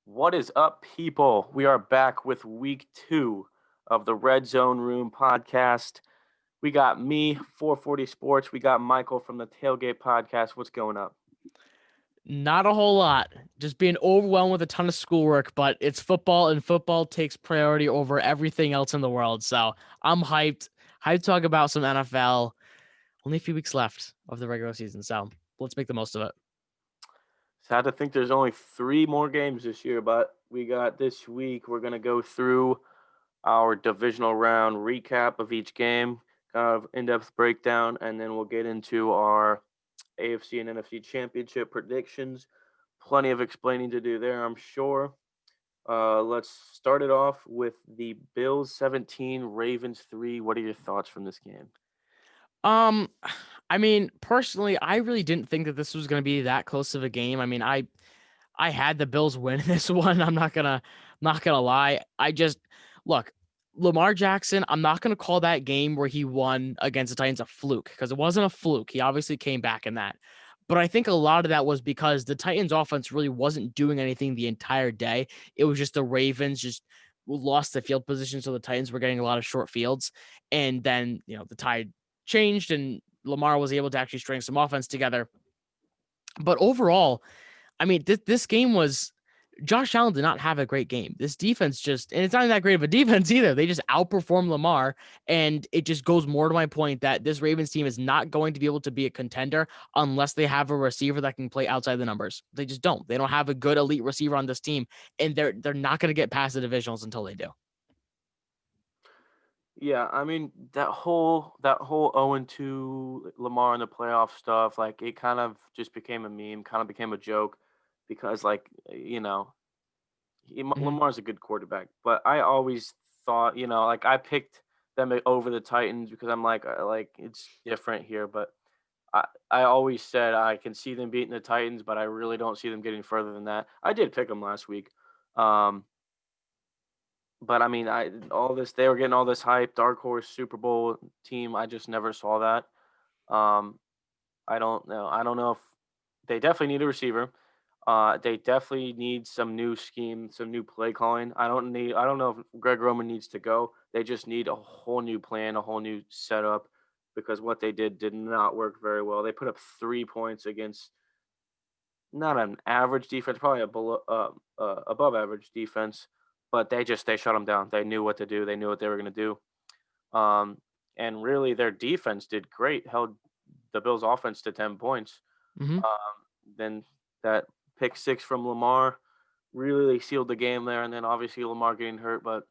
What is up, people? We are back with week 2 of the Red Zone Room podcast. We got me, 440 Sports. We got Michael from the Tailgate podcast. What's going up? Not a whole lot. Just being overwhelmed with a ton of schoolwork, but it's football and football takes priority over everything else in the world. So I'm hyped. Hyped to talk about some NFL. Only a few weeks left of the regular season. So let's make the most of it. Sad to think there's only 3 more games this year, but we got this week. We're going to go through our divisional round recap of each game, kind of in-depth breakdown, and then we'll get into our AFC and NFC Championship predictions. Plenty of explaining to do there, I'm sure. Let's start it off with the Bills 17, Ravens 3. What are your thoughts from this game? Um, I mean, personally, I really didn't think that this was going to be that close of a game. I mean, I had the Bills win this one. I'm not gonna lie. I just look, Lamar Jackson, I'm not gonna call that game where he won against the Titans a fluke, because it wasn't a fluke. He obviously came back in that. But I think a lot of that was because the Titans offense really wasn't doing anything the entire day. It was just the Ravens just lost the field position, so the Titans were getting a lot of short fields. And then, the tide changed and Lamar was able to actually string some offense together. But overall, I mean, this game was Josh Allen did not have a great game. This defense and it's not even that great of a defense either. They just outperformed Lamar. And it just goes more to my point that this Ravens team is not going to be able to be a contender unless they have a receiver that can play outside the numbers. They just don't. They don't have a good elite receiver on this team. And they're not going to get past the divisionals until they do. Yeah, I mean that whole 0-2 Lamar in the playoff stuff, like it kind of just became a meme, kind of became a joke because Mhm. Lamar's a good quarterback, but I always thought, like I picked them over the Titans because I'm like it's different here, but I always said I can see them beating the Titans, but I really don't see them getting further than that. I did pick them last week. Um, but I mean, they were getting all this hype, dark horse Super Bowl team. I just never saw that. Um, I don't know. I don't know if they definitely need a receiver. They definitely need some new scheme, some new play calling. I don't know if Greg Roman needs to go. They just need a whole new plan, a whole new setup, because what they did not work very well. They put up 3 points against not an average defense, probably a above average defense, but they shut them down. They knew what to do. They knew what they were going to do. And really, their defense did great. Held the Bills' offense to 10 points. Mhm. Then that pick six from Lamar really sealed the game there. And then obviously Lamar getting hurt, but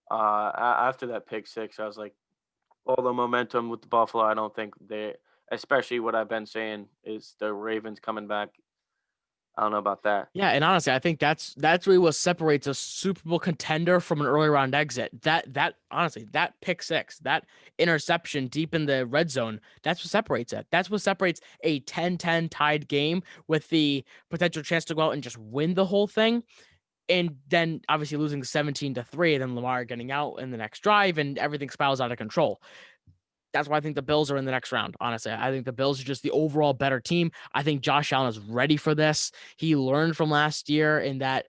after that pick six, I was like, all the momentum with the Buffalo. I don't think especially what I've been saying is the Ravens coming back. I don't know about that. Yeah, and honestly, I think that's really what separates a Super Bowl contender from an early round exit. That honestly, that pick six, that interception deep in the red zone, that's what separates it. That's what separates a 10-10 tied game with the potential chance to go out and just win the whole thing. And then obviously losing 17-3, and then Lamar getting out in the next drive and everything spirals out of control. That's why I think the Bills are in the next round. Honestly, I think the Bills are just the overall better team. I think Josh Allen is ready for this. He learned from last year in that.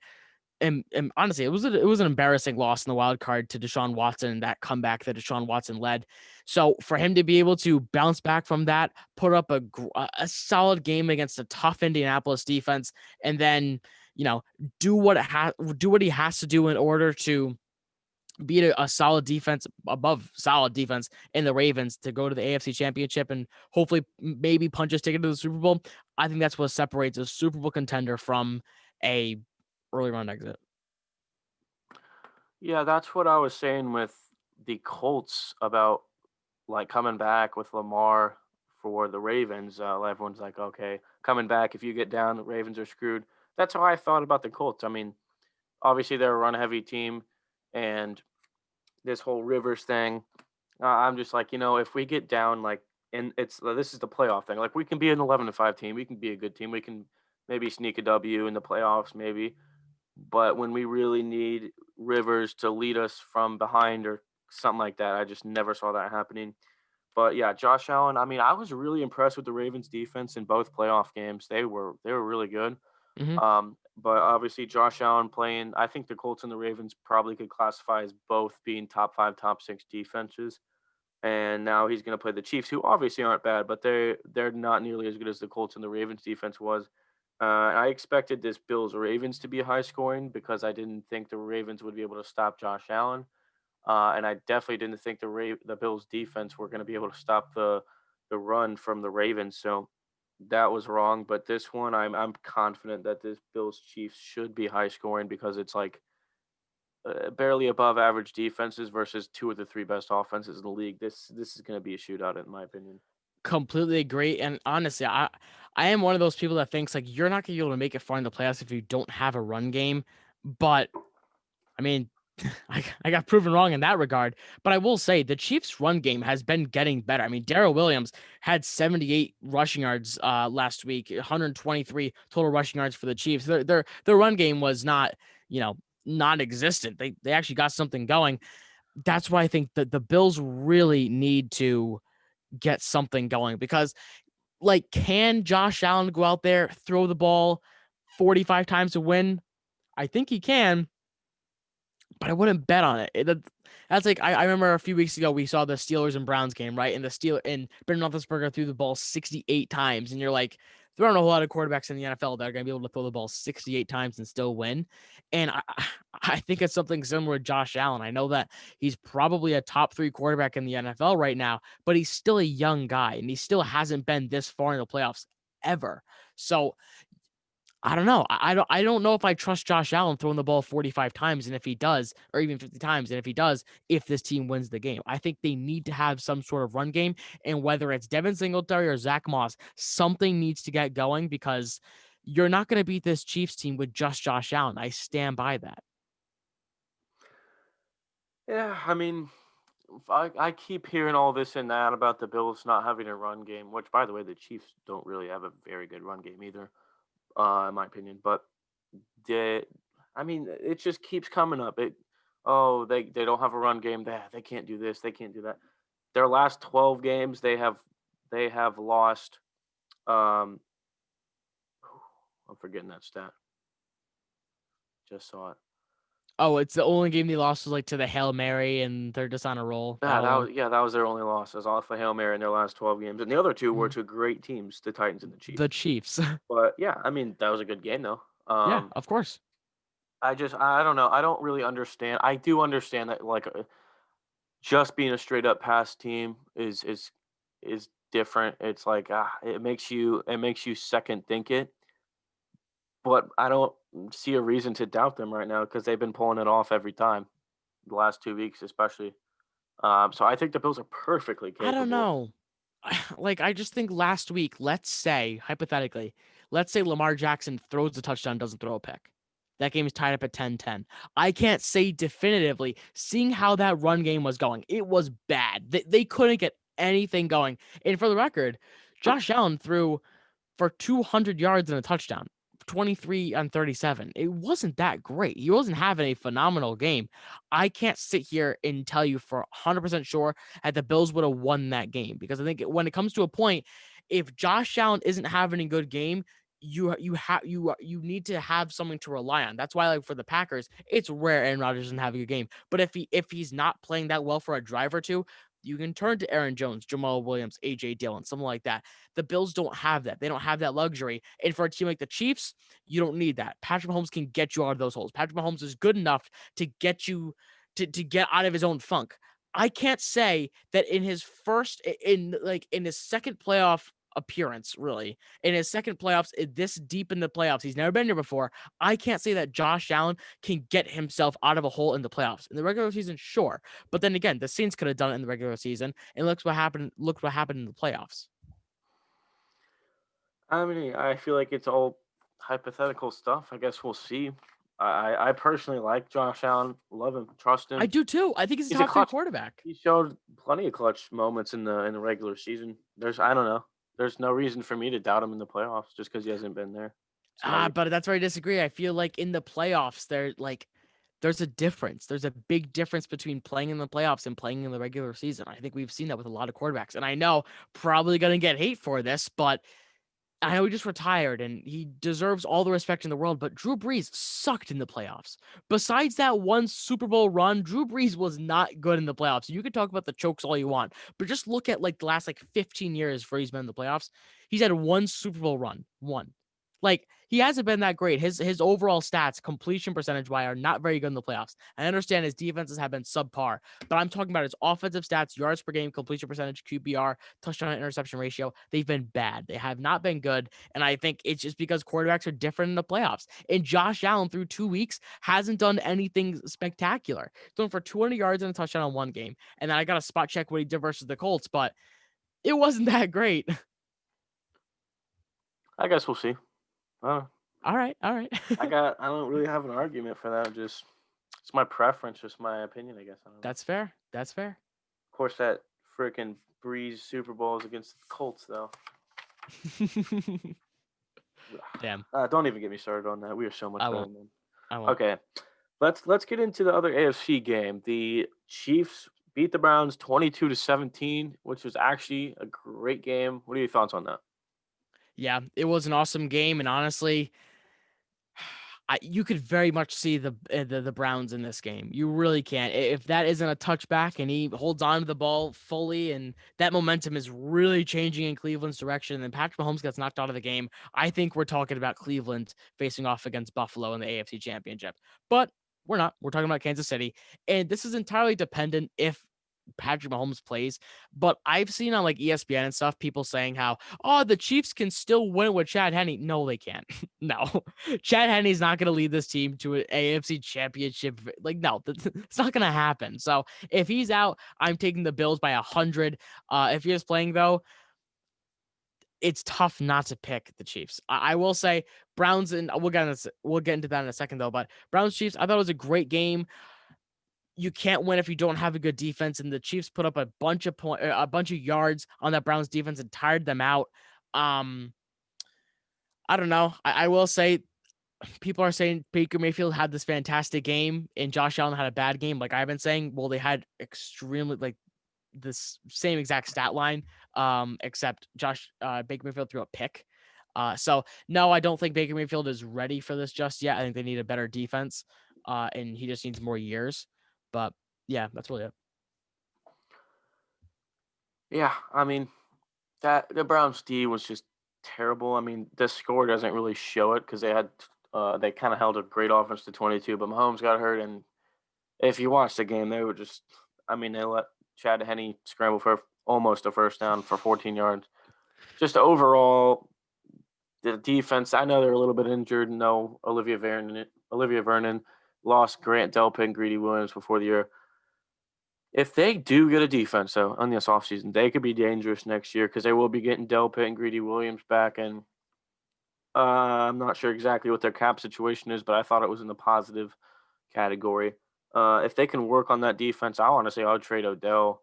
And honestly, it was an embarrassing loss in the wild card to Deshaun Watson and that comeback that Deshaun Watson led. So for him to be able to bounce back from that, put up a solid game against a tough Indianapolis defense, and then do what he has to do in order to beat a solid defense above solid defense in the Ravens to go to the AFC Championship and hopefully maybe punch his ticket to the Super Bowl. I think that's what separates a Super Bowl contender from a early round exit. Yeah, that's what I was saying with the Colts about like coming back with Lamar for the Ravens. Everyone's like, okay, coming back. If you get down, the Ravens are screwed. That's how I thought about the Colts. I mean, obviously they're a run heavy team, and this whole Rivers thing. I'm just like, if we get down, like, and this is the playoff thing. Like, we can be an 11-5 team. We can be a good team. We can maybe sneak a W in the playoffs, maybe. But when we really need Rivers to lead us from behind or something like that, I just never saw that happening. But yeah, Josh Allen. I mean, I was really impressed with the Ravens defense in both playoff games. They were really good. Hmm. But obviously, Josh Allen playing, I think the Colts and the Ravens probably could classify as both being top five, top six defenses. And now he's going to play the Chiefs, who obviously aren't bad, but they're not nearly as good as the Colts and the Ravens defense was. I expected this Bills Ravens to be high scoring because I didn't think the Ravens would be able to stop Josh Allen, and I definitely didn't think the Bills defense were going to be able to stop the run from the Ravens. So that was wrong. But this one, I'm confident that this Bills Chiefs should be high scoring because it's like barely above average defenses versus two of the three best offenses in the league. This is going to be a shootout, in my opinion. Completely agree. And honestly, I am one of those people that thinks like you're not gonna be able to make it far in the playoffs if you don't have a run game. But I mean, I got proven wrong in that regard. But I will say the Chiefs' run game has been getting better. I mean, Darrell Williams had 78 rushing yards last week, 123 total rushing yards for the Chiefs. Their run game was not, you know, non-existent. They actually got something going. That's why I think that the Bills really need to get something going because like can Josh Allen go out there, throw the ball 45 times to win? I think he can, but I wouldn't bet on it. That's like I remember a few weeks ago we saw the Steelers and Browns game, right? And Ben Roethlisberger threw the ball 68 times, and you're like, there aren't a whole lot of quarterbacks in the NFL that are going to be able to throw the ball 68 times and still win. And I think it's something similar with Josh Allen. I know that he's probably a top 3 quarterback in the NFL right now, but he's still a young guy, and he still hasn't been this far in the playoffs ever. So I don't know. I don't know if I trust Josh Allen throwing the ball 45 times, and if he does, or even 50 times, and if he does, if this team wins the game. I think they need to have some sort of run game, and whether it's Devin Singletary or Zach Moss, something needs to get going because you're not going to beat this Chiefs team with just Josh Allen. I stand by that. Yeah, I mean, I keep hearing all this and that about the Bills not having a run game, which, by the way, the Chiefs don't really have a very good run game either, in my opinion. But the, I mean, it just keeps coming up. They don't have a run game. They can't do this. They can't do that. Their last 12 games, they have lost. Um, I'm forgetting that stat. Just saw it. Oh, it's the only game they lost was like to the Hail Mary, and they're just on a roll. That one. Yeah, that was their only loss. It was off a Hail Mary in their last 12 games, and the other two were Mhm. to great teams, the Titans and the The Chiefs. Chiefs. But yeah, I mean that was a good game though. Yeah, of course. I don't know. I don't really understand. I do understand that like just being a straight up pass team is different. It's like it makes you second think it. But I don't see a reason to doubt them right now because they've been pulling it off every time, the last 2 weeks especially. So I think the Bills are perfectly I don't capable. know. Like, I just think last week, let's say, hypothetically, let's say Lamar Jackson throws the touchdown, doesn't throw a pick. That game is tied up at 10-10. I can't say definitively, seeing how that run game was going, it was bad. They couldn't get anything going. And for the record, Josh Allen threw for 200 yards and a touchdown, 23 on 37. It wasn't that great. He wasn't having a phenomenal game. I can't sit here and tell you for 100% sure that the Bills would have won that game because I think when it comes to a point, if Josh Allen isn't having a good game, you need to have something to rely on. That's why, like for the Packers, it's rare Aaron Rodgers doesn't have a good game. But if he's not playing that well for a drive or two, you can turn to Aaron Jones, Jamal Williams, AJ Dillon, something like that. The Bills don't have that. They don't have that luxury. And for a team like the Chiefs, you don't need that. Patrick Mahomes can get you out of those holes. Patrick Mahomes is good enough to get you to get out of his own funk. I can't say that in his first in his second playoff appearance, really, in his second playoffs, this deep in the playoffs, he's never been here before. I can't say that Josh Allen can get himself out of a hole in the playoffs. In the regular season, sure. But then again, the Saints could have done it in the regular season, and look what happened. Look what happened in the playoffs. I mean, I feel like it's all hypothetical stuff. I guess we'll see. I personally like Josh Allen, love him, trust I him. do too. I think he's a He's a top three clutch. quarterback. He showed plenty of clutch moments in the regular season. I don't know. There's no reason for me to doubt him in the playoffs just because he hasn't been there. It's no But that's where I disagree. I feel like in the playoffs, there's a difference. There's a big difference between playing in the playoffs and playing in the regular season. I think we've seen that with a lot of quarterbacks. And I know probably gonna get hate for this, but I know he just retired and he deserves all the respect in the world, but Drew Brees sucked in the playoffs. Besides that one Super Bowl run, Drew Brees was not good in the playoffs. You can talk about the chokes all you want, but just look at like the last like 15 years where he's been in the playoffs. He's had one Super Bowl run, one. Like he hasn't been that great. His overall stats, completion percentage wise, are not very good in the playoffs. I understand his defenses have been subpar, but I'm talking about his offensive stats, yards per game, completion percentage, QBR, touchdown to interception ratio. They've been bad. They have not been good. And I think it's just because quarterbacks are different in the playoffs. And Josh Allen, through 2 weeks, hasn't done anything spectacular. He's thrown for 200 yards and a touchdown on one game. And then I got to spot check what he did versus the Colts, but it wasn't that great. I guess we'll see. All right. All right. I don't really have an argument for that. Just it's my preference, just my opinion, I guess. I don't know. That's fair. That's fair. Of course, that freaking Breeze Super Bowl is against the Colts, though. Damn. Don't even get me started on that. We are so much I better won't. than them. I won't. Okay, let's get into the other AFC game. The Chiefs beat the Browns 22-17, which was actually a great game. What are your thoughts on that? Yeah, it was an awesome game, and honestly, you could very much see the Browns in this game. You really can. If that isn't a touchback and he holds on to the ball fully, and that momentum is really changing in Cleveland's direction, and Patrick Mahomes gets knocked out of the game, I think we're talking about Cleveland facing off against Buffalo in the AFC Championship. But we're not. We're talking about Kansas City, and this is entirely dependent if Patrick Mahomes plays. But I've seen on like ESPN and stuff people saying how, oh, the Chiefs can still win with Chad Henne. No, they can't. No, Chad Henne's not going to lead this team to an AFC championship. Like, no, it's not going to happen. So if he's out, I'm taking the Bills by 100. If he is playing, though, it's tough not to pick the Chiefs. I will say Browns, and we'll get into that in a second, though. But Browns Chiefs, I thought it was a great game. You can't win if you don't have a good defense, and the Chiefs put up a bunch of yards on that Browns defense and tired them out. I don't know. I will say people are saying Baker Mayfield had this fantastic game and Josh Allen had a bad game. Like I've been saying, well, they had extremely like this same exact stat line, except Baker Mayfield threw a pick. So no, I don't think Baker Mayfield is ready for this just yet. I think they need a better defense, and he just needs more years. But yeah, that's really it. Yeah, I mean that the Browns D was just terrible. I mean, the score doesn't really show it because they kind of held a great offense to 22, but Mahomes got hurt, and if you watch the game, they were just. I mean, they let Chad Henne scramble for almost a first down for 14 yards. Just overall, the defense. I know they're a little bit injured. No, Olivia Vernon lost Grant Delpit and Greedy Williams before the year. If they do get a defense, though, on this offseason, they could be dangerous next year because they will be getting Delpit and Greedy Williams back. And I'm not sure exactly what their cap situation is, but I thought it was in the positive category. If they can work on that defense, I want to say I would trade Odell.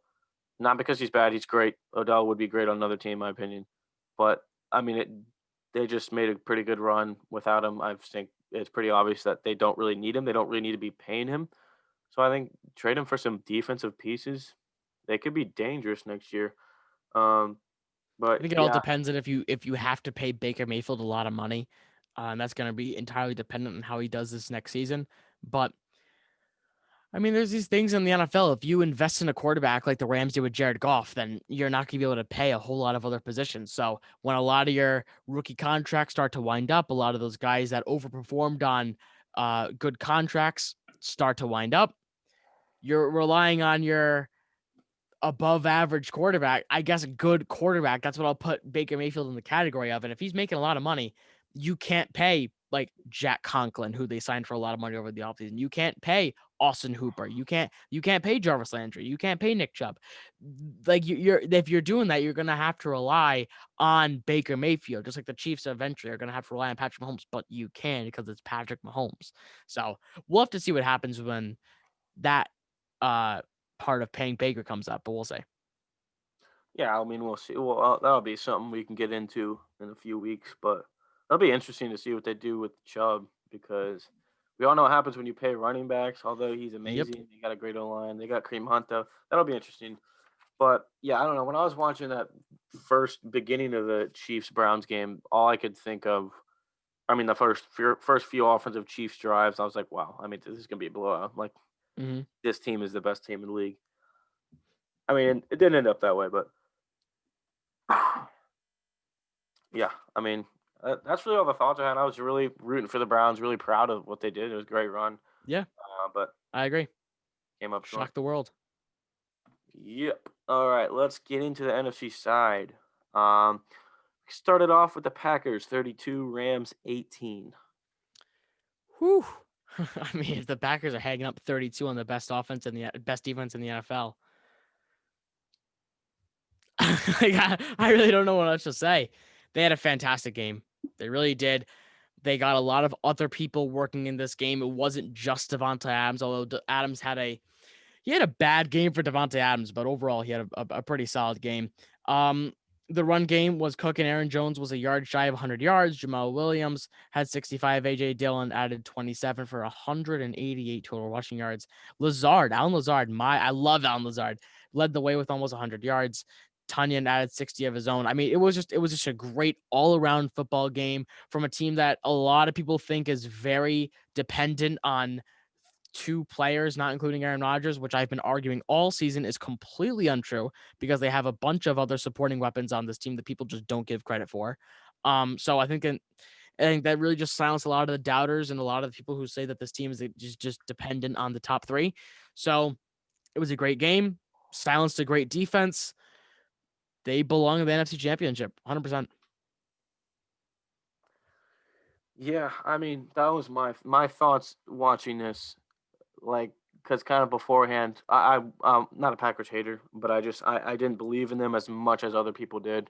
Not because he's bad, he's great. Odell would be great on another team, in my opinion. But, I mean, they just made a pretty good run without him. I think it's pretty obvious that they don't really need him. They don't really need to be paying him. So I think trade him for some defensive pieces. They could be dangerous next year. Um, I but think it all yeah, depends on if you have to pay Baker Mayfield a lot of money, and that's going to be entirely dependent on how he does this next season. But I mean, there's these things in the NFL. If you invest in a quarterback like the Rams did with Jared Goff, then you're not going to be able to pay a whole lot of other positions. So when a lot of your rookie contracts start to wind up, a lot of those guys that overperformed on good contracts start to wind up. You're relying on your above average quarterback, I guess a good quarterback. That's what I'll put Baker Mayfield in the category of. And if he's making a lot of money, you can't pay like Jack Conklin, who they signed for a lot of money over the offseason. You can't pay Austin Hooper. You can't pay Jarvis Landry. You can't pay Nick Chubb. Like you're if you're doing that, you're gonna have to rely on Baker Mayfield, just like the Chiefs eventually are gonna have to rely on Patrick Mahomes, but you can because it's Patrick Mahomes. So we'll have to see what happens when that uh part of paying Baker comes up, but we'll see. yeah. I mean, we'll see. Well, that'll be something we can get into in a few weeks. But it'll be interesting to see what they do with Chubb because we all know what happens when you pay running backs. Although he's Yep. amazing, they got a great O line. They got Kareem Hunt though. That'll be interesting. But yeah, I don't know. When I was watching that first beginning of the Chiefs Browns game, all I could think of, I mean, the first few offensive Chiefs drives, I was like, wow. I mean, this is gonna be a blowout. Like Hmm. this team is the best team in the league. I mean, it didn't end up that way, but yeah, I mean, that's really all the thoughts I had. I was really rooting for the Browns, really proud of what they did. It was a great run, Yeah, but I agree. came up short. Shock the world. Yep. All right, let's get into the NFC side. Um, Started off with the Packers 32, Rams 18. Whew. I mean, if the Packers are hanging up 32 on the best offense and the best defense in the NFL, like, I really don't know what else to say. They had a fantastic game. They really did. They got a lot of other people working in this game. It wasn't just Devonta Adams, although Adams had a bad game for Devonta Adams, but overall he had a pretty solid game. The run game was cooking. Aaron Jones was a yard shy of 100 yards. Jamal Williams had 65. AJ Dillon added 27 for 188 total rushing yards. Allen Lazard, I love Allen Lazard, led the way with almost 100 yards. Tunyon added 60 of his own. I mean, it was just a great all-around football game from a team that a lot of people think is very dependent on two players, not including Aaron Rodgers, which I've been arguing all season is completely untrue because they have a bunch of other supporting weapons on this team that people just don't give credit for. So I think that really just silenced a lot of the doubters and a lot of the people who say that this team is just dependent on the top three. So it was a great game, silenced a great defense. They belong in the NFC Championship, 100%. Yeah, I mean, that was my thoughts watching this. Like, because kind of beforehand, I'm not a Packers hater, but I didn't believe in them as much as other people did.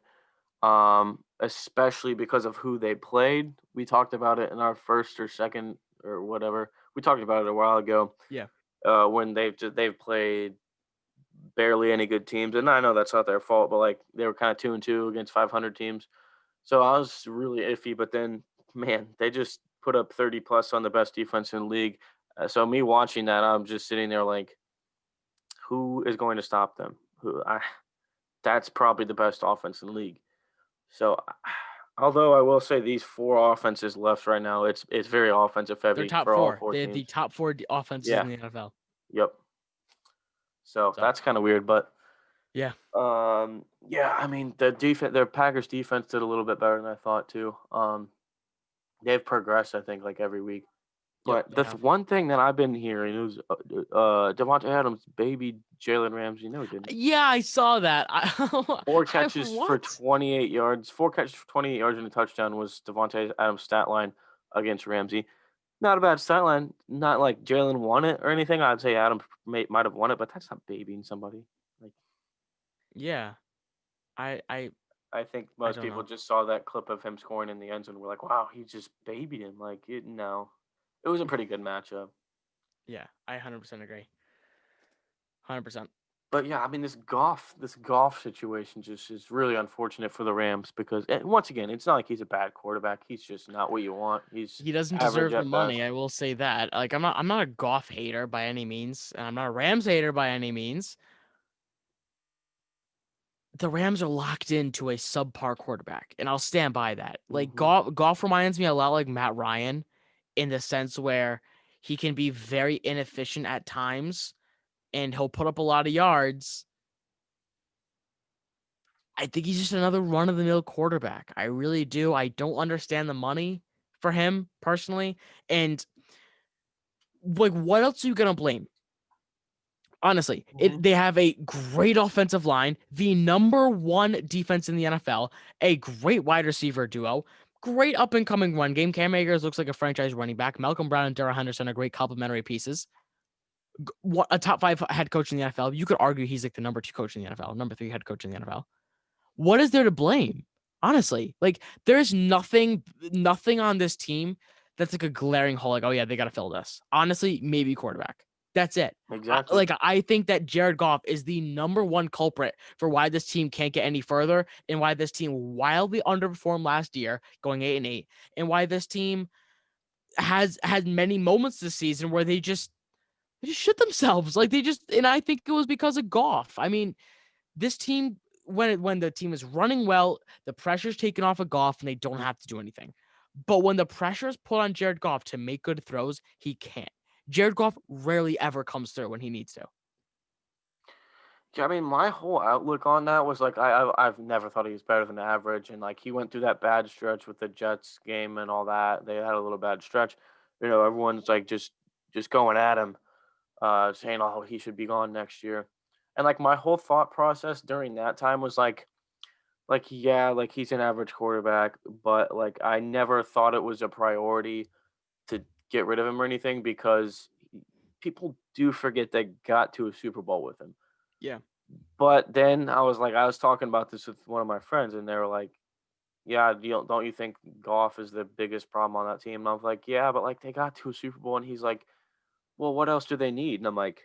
Especially because of who they played. We talked about it in our first or second or whatever. We talked about it a while ago. Yeah. When they've played barely any good teams, and I know that's not their fault, but like they were kind of 2-2 against 500 teams. So I was really iffy, but then man, they just put up 30 plus on the best defense in the league. So me watching that, I'm just sitting there like, who is going to stop them? That's probably the best offense in the league. So, although I will say these four offenses left right now, it's very offensive They're heavy top for all four. four They have the teams. top four offenses in Yeah. the NFL. Yep. So So that's kind of weird, but yeah. yeah, I mean their Packers defense did a little bit better than I thought too. They've progressed, I think, like every week. Yep, But they the have. one thing that I've been hearing is Devontae Adams baby Jalen Ramsey. No, he didn't. Yeah, I saw that. Four I catches for what? 28 yards. Four catches for 28 yards and a touchdown was Devontae Adams' stat line against Ramsey. Not a bad stat line. Not like Jalen won it or anything. I'd say Adams might have won it, but that's not babying somebody. Like Yeah. I I I think I most don't people know. just saw that clip of him scoring in the end zone. We're like, wow, he just babied him. Like no, it was a pretty good matchup. Yeah, I 100% agree. 100%. But yeah, I mean this golf situation just is really unfortunate for the Rams because once again, it's not like he's a bad quarterback. He's just not what you want. He's He doesn't average deserve the at best. money. I will say that. Like I'm not a Goff hater by any means, and I'm not a Rams hater by any means. The Rams are locked into a subpar quarterback, and I'll stand by that. Like Hmm. Goff reminds me a lot like Matt Ryan in the sense where he can be very inefficient at times and he'll put up a lot of yards. I think he's just another run of the mill quarterback. I really do. I don't understand the money for him personally. And like, what else are you gonna blame? Honestly, Hmm. they have a great offensive line, the number one defense in the NFL, a great wide receiver duo, great up and coming run game. Cam Akers looks like a franchise running back. Malcolm Brown and Darrell Henderson are great complementary pieces. A top five head coach in the NFL. You could argue he's like the number two coach in the NFL, number three head coach in the NFL. What is there to blame? Honestly, like there's nothing on this team that's like a glaring hole. Like, oh yeah, they got to fill this. Honestly, maybe quarterback. That's it. Exactly. I think that Jared Goff is the number one culprit for why this team can't get any further and why this team wildly underperformed last year, going 8-8, and why this team has had many moments this season where they just shit themselves. Like they just, and I think it was because of Goff. I mean, this team, when the team is running well, the pressure's taken off of Goff and they don't have to do anything. But when the pressure is put on Jared Goff to make good throws, he can't. Jared Goff rarely ever comes through when he needs to. Yeah, I mean, my whole outlook on that was like I've never thought he was better than average, and like he went through that bad stretch with the Jets game and all that. They had a little bad stretch. Everyone's like just going at him, saying, "Oh, he should be gone next year." And like my whole thought process during that time was like yeah, like he's an average quarterback, but like I never thought it was a priority to get rid of him or anything because people do forget they got to a Super Bowl with him. Yeah. But then I was talking about this with one of my friends, and they were like, "Yeah, don't you think Goff is the biggest problem on that team?" And I was like, "Yeah, but like they got to a Super Bowl," and he's like, "Well, what else do they need?" And I'm like,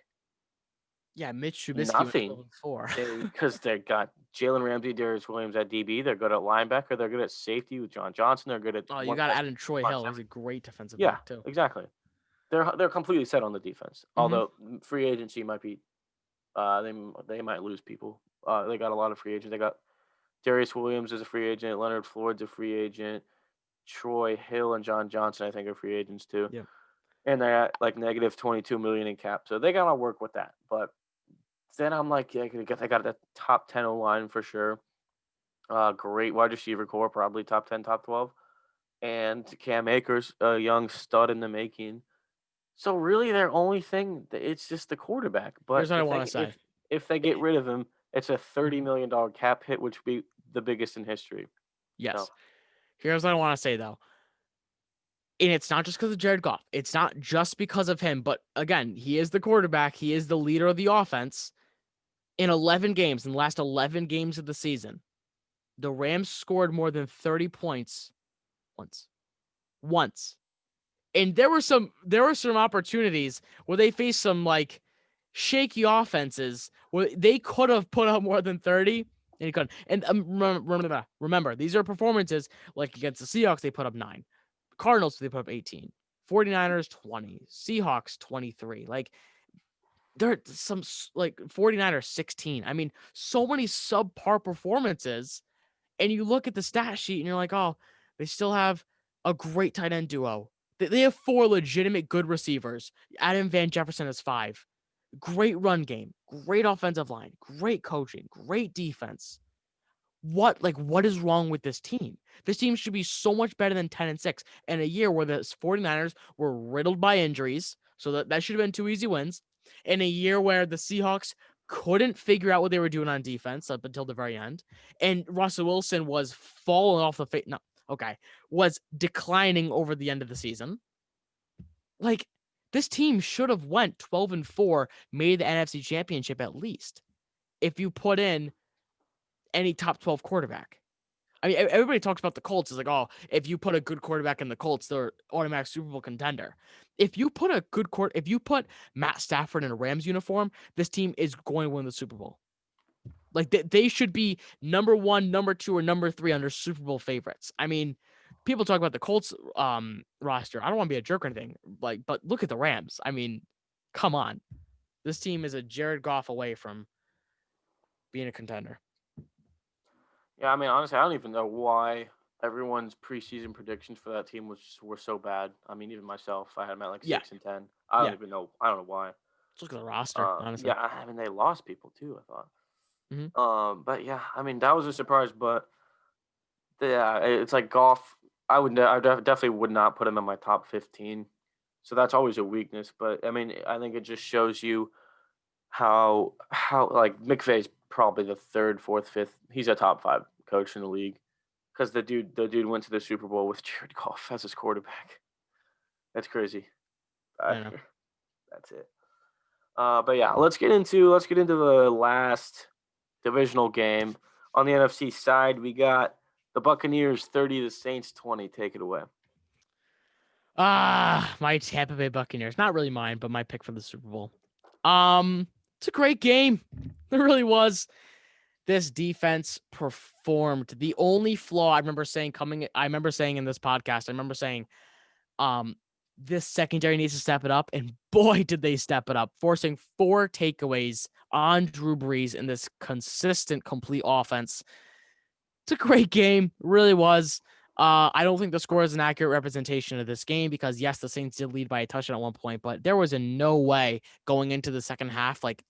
Yeah, Mitch Trubisky went "Nothing." 12-4. Because they got Jalen Ramsey, Darius Williams at DB. They're good at linebacker. They're good at safety with John Johnson. They're good at Oh, you one got to plus add in Troy front Hill. He's seven. a great defensive Yeah, back too. exactly. They're completely set on the defense. Mm-hmm. Although free agency might be, they might lose people. They got a lot of free agents. They got Darius Williams is a free agent. Leonard Floyd's a free agent. Troy Hill and John Johnson, I think, are free agents too. Yeah. And they're at like negative 22 million in cap, so they gotta work with that. But then I'm like, yeah, they got that top 10 O line for sure. Great wide receiver core, probably top 10, top 12, and Cam Akers, a young stud in the making. So really, their only thing, it's just the quarterback. Here's But what I want to say. if they get rid of him, it's a $30 Mhm. million cap hit, which would be the biggest in history. So Yes. Here's what I want to say though. And it's not just because of Jared Goff. It's not just because of him, but again, he is the quarterback. He is the leader of the offense. In 11 games, in the last 11 games of the season, the Rams scored more than 30 points once. Once. And there were some opportunities where they faced some like shaky offenses where they could have put up more than 30 and he couldn't. And remember, these are performances like against the Seahawks, they put up 9. Cardinals, they put up 18. 49ers, 20. Seahawks, 23. Like, there are some, like, 49ers, 16. I mean, so many subpar performances. And you look at the stat sheet and you're like, oh, they still have a great tight end duo. They have 4 legitimate good receivers. Adam Van Jefferson has 5. Great run game, great offensive line, great coaching, great defense. What is wrong with this team? This team should be so much better than 10-6 in a year where the 49ers were riddled by injuries. So that should have been 2 easy wins. In a year where the Seahawks couldn't figure out what they were doing on defense up until the very end. And Russell Wilson was falling off the face. No, okay. Was declining over the end of the season. Like, this team should have went 12-4, made the NFC Championship at least. If you put in any top 12 quarterback. I mean, everybody talks about the Colts. It's like, oh, if you put a good quarterback in the Colts, they're automatic Super Bowl contender. If you put if you put Matt Stafford in a Rams uniform, this team is going to win the Super Bowl. Like they should be number 1, number 2, or number 3 under Super Bowl favorites. I mean, people talk about the Colts roster. I don't want to be a jerk or anything, but look at the Rams. I mean, come on. This team is a Jared Goff away from being a contender. yeah, I mean, honestly, I don't even know why everyone's preseason predictions for that team were so bad. I mean, even myself, I had them at like Yeah, 6-10. I don't yeah. even know. I don't know why. Let's look at the roster, honestly. Yeah, I mean, they lost people too, I thought. Hmm. But yeah, I mean, that was a surprise. But yeah, it's like golf. Definitely would not put him in my top 15. So that's always a weakness. But I mean, I think it just shows you how like McVay's probably the third, fourth, fifth. He's a top 5 coach in the league because the dude went to the Super Bowl with Jared Goff as his quarterback. That's crazy. Uh, I know. that's it. But yeah, let's get into the last divisional game. On the NFC side, we got the Buccaneers 30, the Saints 20. Take it away. My Tampa Bay Buccaneers. Not really mine, but my pick for the Super Bowl. It's a great game. It really was. This defense performed. The only flaw I remember saying in this podcast, I remember saying, um, this secondary needs to step it up, and boy, did they step it up, forcing 4 takeaways on Drew Brees in this consistent, complete offense. It's a great game, really was. I don't think the score is an accurate representation of this game because yes, the Saints did lead by a touchdown at one point, but there was in no way going into the second half, like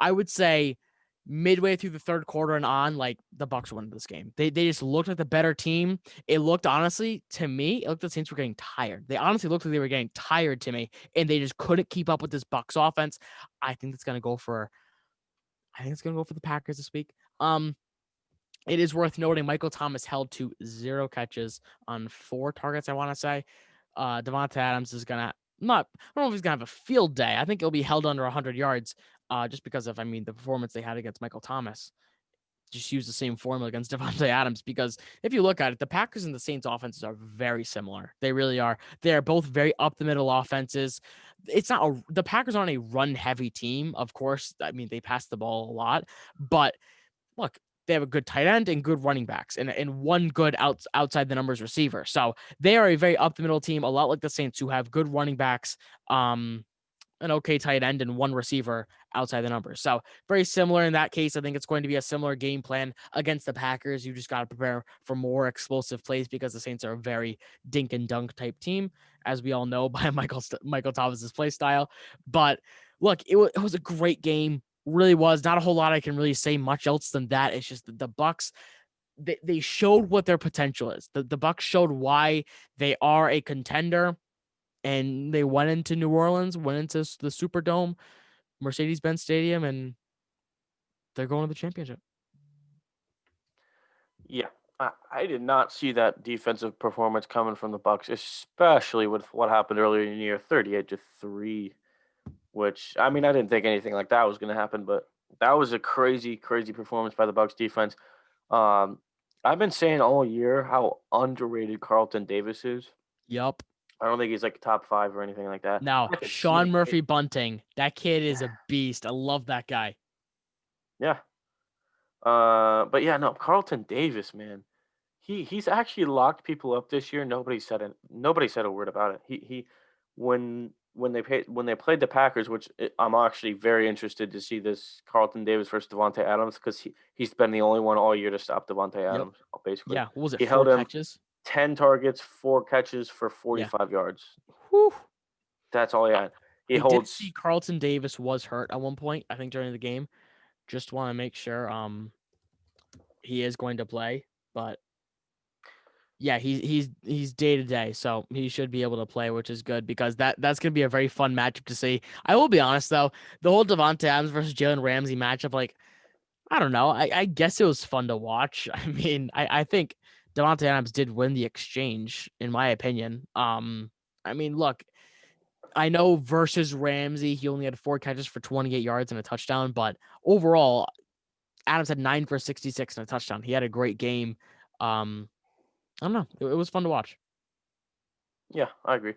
I would say midway through the third quarter and on, like the Bucs won this game. They just looked like the better team. It looked honestly to me, it looked like the Saints were getting tired. They honestly looked like they were getting tired to me, and they just couldn't keep up with this Bucs offense. I think it's gonna go for the Packers this week. It is worth noting Michael Thomas held to 0 catches on 4 targets, I want to say. Devonta Adams is gonna not. I don't know if he's gonna have a field day. I think he'll be held under 100 yards, just because of the performance they had against Michael Thomas. Just use the same formula against Devonta Adams because if you look at it, the Packers and the Saints offenses are very similar. They really are. They are both very up the middle offenses. The Packers aren't a run heavy team, of course. I mean, they pass the ball a lot, but look, they have a good tight end and good running backs and one good outside the numbers receiver. So they are a very up the middle team, a lot like the Saints, who have good running backs, an okay tight end, and one receiver outside the numbers. So very similar in that case. I think it's going to be a similar game plan against the Packers. You just got to prepare for more explosive plays because the Saints are a very dink and dunk type team, as we all know by Michael Thomas's play style. But look, it was a great game. Really was. Not a whole lot I can really say much else than that. It's just the Bucs, they showed what their potential is. The Bucs showed why they are a contender, and they went into New Orleans, went into the Superdome, Mercedes-Benz Stadium, and they're going to the championship. Yeah, I did not see that defensive performance coming from the Bucs, especially with what happened earlier in the year, 38-3. Which, I mean, I didn't think anything like that was going to happen, but that was a crazy, crazy performance by the Bucs defense. I've been saying all year how underrated Carlton Davis is. Yep. I don't think he's like top 5 or anything like that. Now, I could see Sean him. Murphy Bunting, that kid is a beast. I love that guy. Yeah. But yeah, no, Carlton Davis, man. He's actually locked people up this year. Nobody said a word about it. He when they played the Packers, which I'm actually very interested to see this Carlton Davis versus Devontae Adams because he's been the only one all year to stop Devontae Yep. Adams, basically. Yeah. What was it? He 4 held him catches? 10 targets, 4 catches for Yeah. 45 yards. Whew. That's all he had. He I did holds see Carlton Davis was hurt at one point, I think, during the game. Just want to make sure he is going to play, but yeah, he's day to day, so he should be able to play, which is good because that's gonna be a very fun matchup to see. I will be honest though, the whole Devonta Adams versus Jalen Ramsey matchup, like I don't know, I guess it was fun to watch. I mean, I think Devonta Adams did win the exchange in my opinion. I mean, look, I know versus Ramsey, he only had 4 catches for 28 yards and a touchdown, but overall, Adams had 9 for 66 and a touchdown. He had a great game. I don't know. It was fun to watch. Yeah, I agree.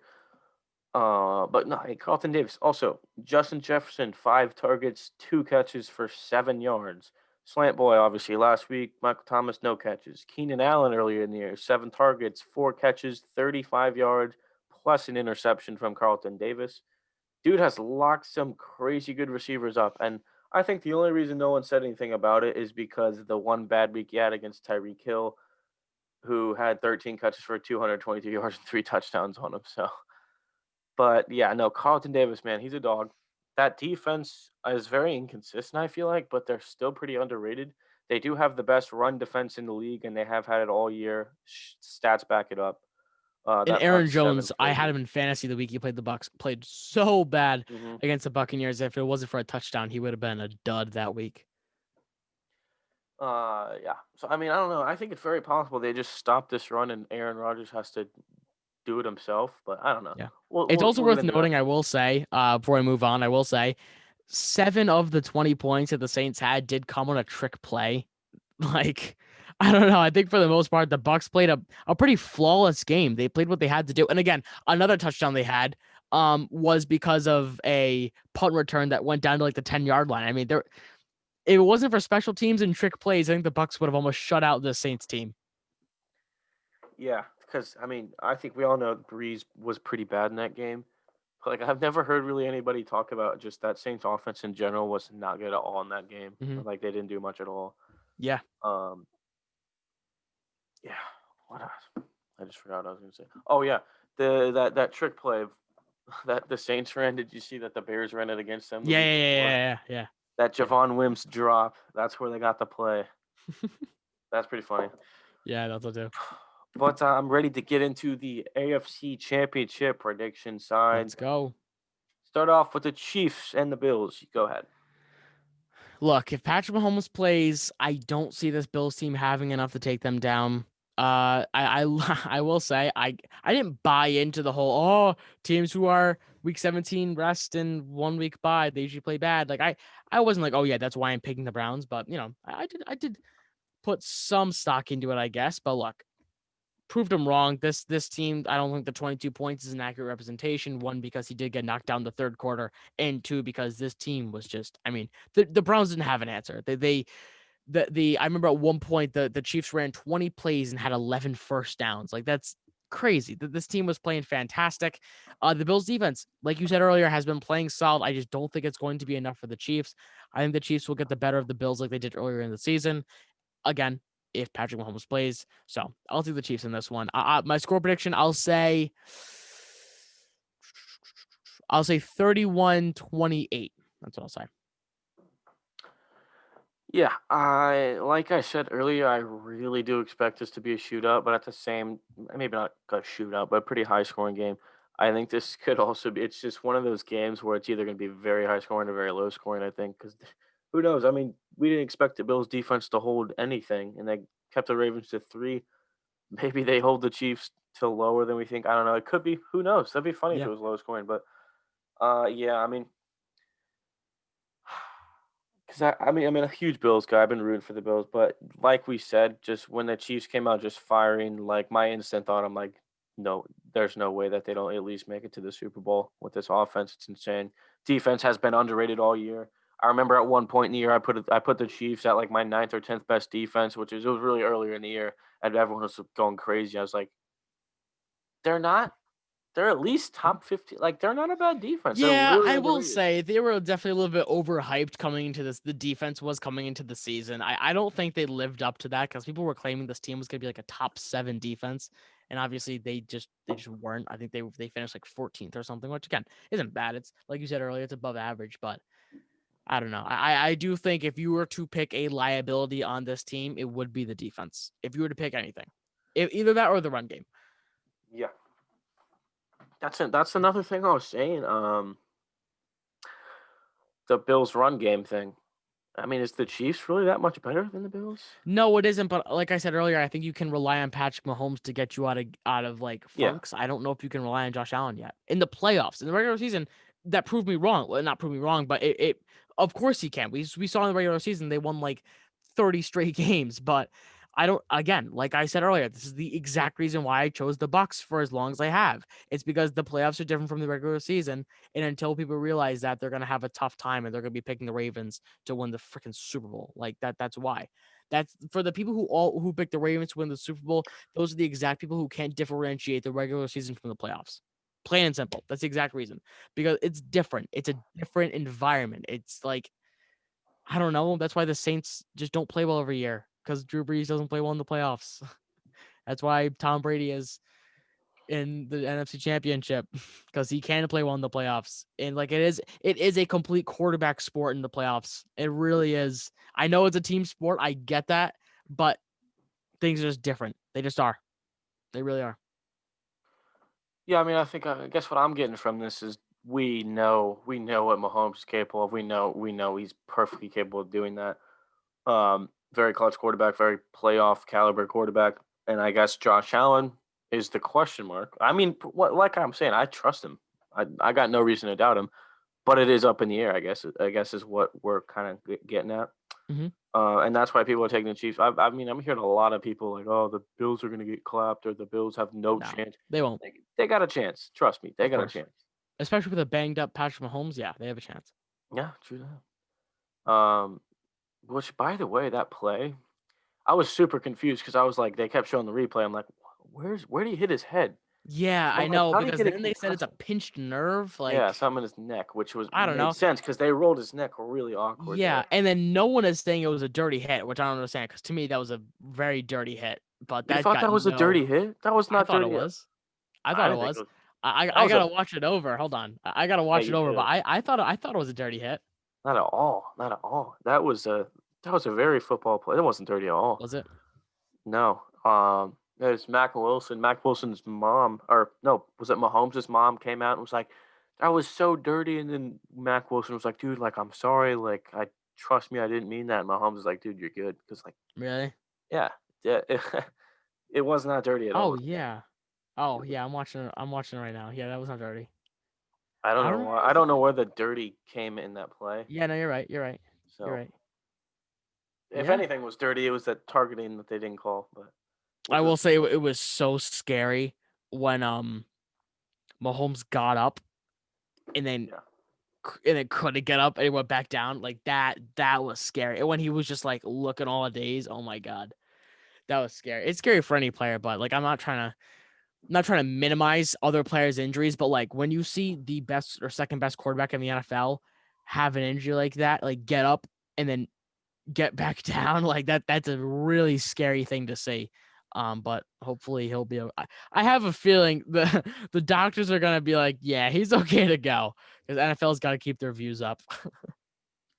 But no, hey, Carlton Davis. Also, Justin Jefferson, 5 targets, 2 catches for 7 yards. Slant boy, obviously, last week. Michael Thomas, no catches. Keenan Allen earlier in the year, 7 targets, 4 catches, 35 yards, plus an interception from Carlton Davis. Dude has locked some crazy good receivers up. And I think the only reason no one said anything about it is because the one bad week he had against Tyreek Hill, who had 13 catches for 222 yards and 3 touchdowns on him. So, but yeah, no, Carlton Davis, man, he's a dog. That defense is very inconsistent, I feel like, but they're still pretty underrated. They do have the best run defense in the league, and they have had it all year. Stats back it up. And That Aaron front seven's Jones, I had crazy. him in fantasy the week he played the Bucs. Played so bad Hmm. against the Buccaneers. If it wasn't for a touchdown, he would have been a dud that week. Yeah. So I mean, I don't know. I think it's very possible they just stop this run and Aaron Rodgers has to do it himself. But I don't know. Yeah. We'll It's we'll, also we'll get worth into that. noting, I will say, before I move on, I will say 7 of the 20 points that the Saints had did come on a trick play. Like, I don't know. I think for the most part, the Bucs played a pretty flawless game. They played what they had to do. And again, another touchdown they had was because of a punt return that went down to like the 10-yard line. I mean, if it wasn't for special teams and trick plays, I think the Bucs would have almost shut out the Saints team. Yeah, because I mean, I think we all know Breeze was pretty bad in that game. But, like, I've never heard really anybody talk about just that Saints offense in general was not good at all in that game. Hmm. Like they didn't do much at all. Yeah. Um, yeah. What else? I just forgot what I was gonna say. Oh yeah, that trick play that the Saints ran. Did you see that the Bears ran it against them the Yeah. week Yeah. before? Yeah. Yeah. That Yeah. Javon Wims drop. That's where they got the play. Yeah. That's pretty funny. Yeah. That's what I do. But I'm ready to get into the AFC Championship prediction side. Let's go. Start off with the Chiefs and the Bills. Go ahead. Look, if Patrick Mahomes plays, I don't see this Bills team having enough to take them down. I will say I didn't buy into the whole teams who are week 17 rest and 1 week bye, they usually play bad. Like I wasn't like, oh yeah, that's why I'm picking the Browns, but I did put some stock into it, I guess. But look, proved him wrong. This team, I don't think the 22 points is an accurate representation. One, because he did get knocked down the third quarter, and two, because this team was just, I mean, the Browns didn't have an answer. I remember at one point the Chiefs ran 20 plays and had 11 first downs. Like that's crazy. This team was playing fantastic. The Bills defense, like you said earlier, has been playing solid. I just don't think it's going to be enough for the Chiefs. I think the Chiefs will get the better of the Bills like they did earlier in the season. Again, if Patrick Mahomes plays. So I'll do the Chiefs in this one. My score prediction, I'll say 31-28. That's what I'll say. Yeah, like I said earlier, I really do expect this to be a shootout, but at the same, maybe not a shootout, but a pretty high scoring game. I think this could also be. It's just one of those games where it's either going to be very high scoring or very low scoring. I think because who knows? I mean, we didn't expect the Bills defense to hold anything, and they kept the Ravens to 3. Maybe they hold the Chiefs to lower than we think. I don't know. It could be. Who knows? That'd be funny if Yeah. it was low scoring, but yeah. I mean, because I'm a huge Bills guy. I've been rooting for the Bills, but like we said, just when the Chiefs came out just firing, like my instant thought, I'm like, no, there's no way that they don't at least make it to the Super Bowl with this offense. It's insane. Defense has been underrated all year. I remember at one point in the year, I put the Chiefs at like my ninth or 10th best defense, it was really earlier in the year, and everyone was going crazy. I was like, they're not. They're at least top 50. Like they're not a bad defense. They're Yeah, really I will underrated. say they were definitely a little bit overhyped coming into this. The defense was coming into the season. I don't think they lived up to that because people were claiming this team was going to be like a top 7 defense, and obviously they just weren't. I think they finished like 14th or something, which again isn't bad. It's like you said earlier, it's above average, but I don't know. I do think if you were to pick a liability on this team, it would be the defense. If you were to pick anything, either that or the run game. Yeah, that's another thing I was saying. The Bills' run game thing. I mean, is the Chiefs really that much better than the Bills? No, it isn't. But like I said earlier, I think you can rely on Patrick Mahomes to get you out of like Yeah. funks. I don't know if you can rely on Josh Allen yet in the playoffs. In the regular season, that proved me wrong. Well, not proved me wrong, but it of course he can. We saw in the regular season they won like 30 straight games, but I don't. Again, like I said earlier, this is the exact reason why I chose the Bucks for as long as I have. It's because the playoffs are different from the regular season, and until people realize that, they're gonna have a tough time, and they're gonna be picking the Ravens to win the freaking Super Bowl. Like that. That's why. That's for the people who pick the Ravens to win the Super Bowl. Those are the exact people who can't differentiate the regular season from the playoffs. Plain and simple. That's the exact reason. Because it's different. It's a different environment. It's like I don't know. That's why the Saints just don't play well every year because Drew Brees doesn't play well in the playoffs. That's why Tom Brady is in the NFC Championship because he can play well in the playoffs. And like it is a complete quarterback sport in the playoffs. It really is. I know it's a team sport. I get that, but things are just different. They just are. They really are. Yeah, I mean, I guess what I'm getting from this is we know what Mahomes is capable of. We know he's perfectly capable of doing that. Very clutch quarterback, very playoff caliber quarterback, and I guess Josh Allen is the question mark. I mean, like I'm saying, I trust him. I got no reason to doubt him, but it is up in the air. I guess is what we're kind of getting at. Hmm. And that's why people are taking the Chiefs. I mean, I'm hearing a lot of people like, "Oh, the Bills are going to get clapped, or the Bills have no No, chance." they won't. They got a chance. Trust me, they Of got a course, chance. especially with a banged up Patrick Mahomes. Yeah, they have a chance. Yeah, true that. Which, by the way, that play, I was super confused because I was like, they kept showing the replay. I'm like, where did he hit his head? Yeah, So I'm I like, know, how did he because get a then they said it's a concussion? pinched nerve, Yeah, like, something in his neck, which I don't made know. sense because they rolled his neck really awkward Yeah, there. and then no one is saying it was a dirty hit, which I don't understand, because to me, that was a very dirty hit, but You that thought got that was a no. dirty hit? That was I not thought it dirty. was. I I thought it didn't think it was. was. That I was a gotta watch it over. Hold on. I gotta yeah, watch it you over, but do. I thought it was a dirty hit. Not at all. Not at all. That was a very football play. It wasn't dirty at all. Was it? No. There's Mac Wilson. Mac Wilson's mom, or no, was it Mahomes' mom came out and was like, "That was so dirty." And then Mac Wilson was like, "Dude, like I'm sorry. Like I trust me, I didn't mean that." And Mahomes was like, "Dude, you're good." Because like, Really? yeah, yeah, it was not dirty at Oh all. yeah. Oh yeah, I'm watching it right now. Yeah, that was not dirty. I don't I don't know remember why. I seeing don't know it. where the dirty came in that play. Yeah, no, you're right. You're right. You're So right. if Yeah. anything was dirty, it was that targeting that they didn't call, but I which was will say it was so scary when Mahomes got up and then yeah. couldn't get up and he went back down. Like that was scary. And when he was just like looking all days, oh my god. That was scary. It's scary for any player, but like I'm not trying to minimize other players' injuries, but like when you see the best or second best quarterback in the NFL have an injury like that, like get up and then get back down, like that's a really scary thing to see. But hopefully he'll be. I have a feeling the doctors are gonna be like, yeah, he's okay to go because NFL's got to keep their views up.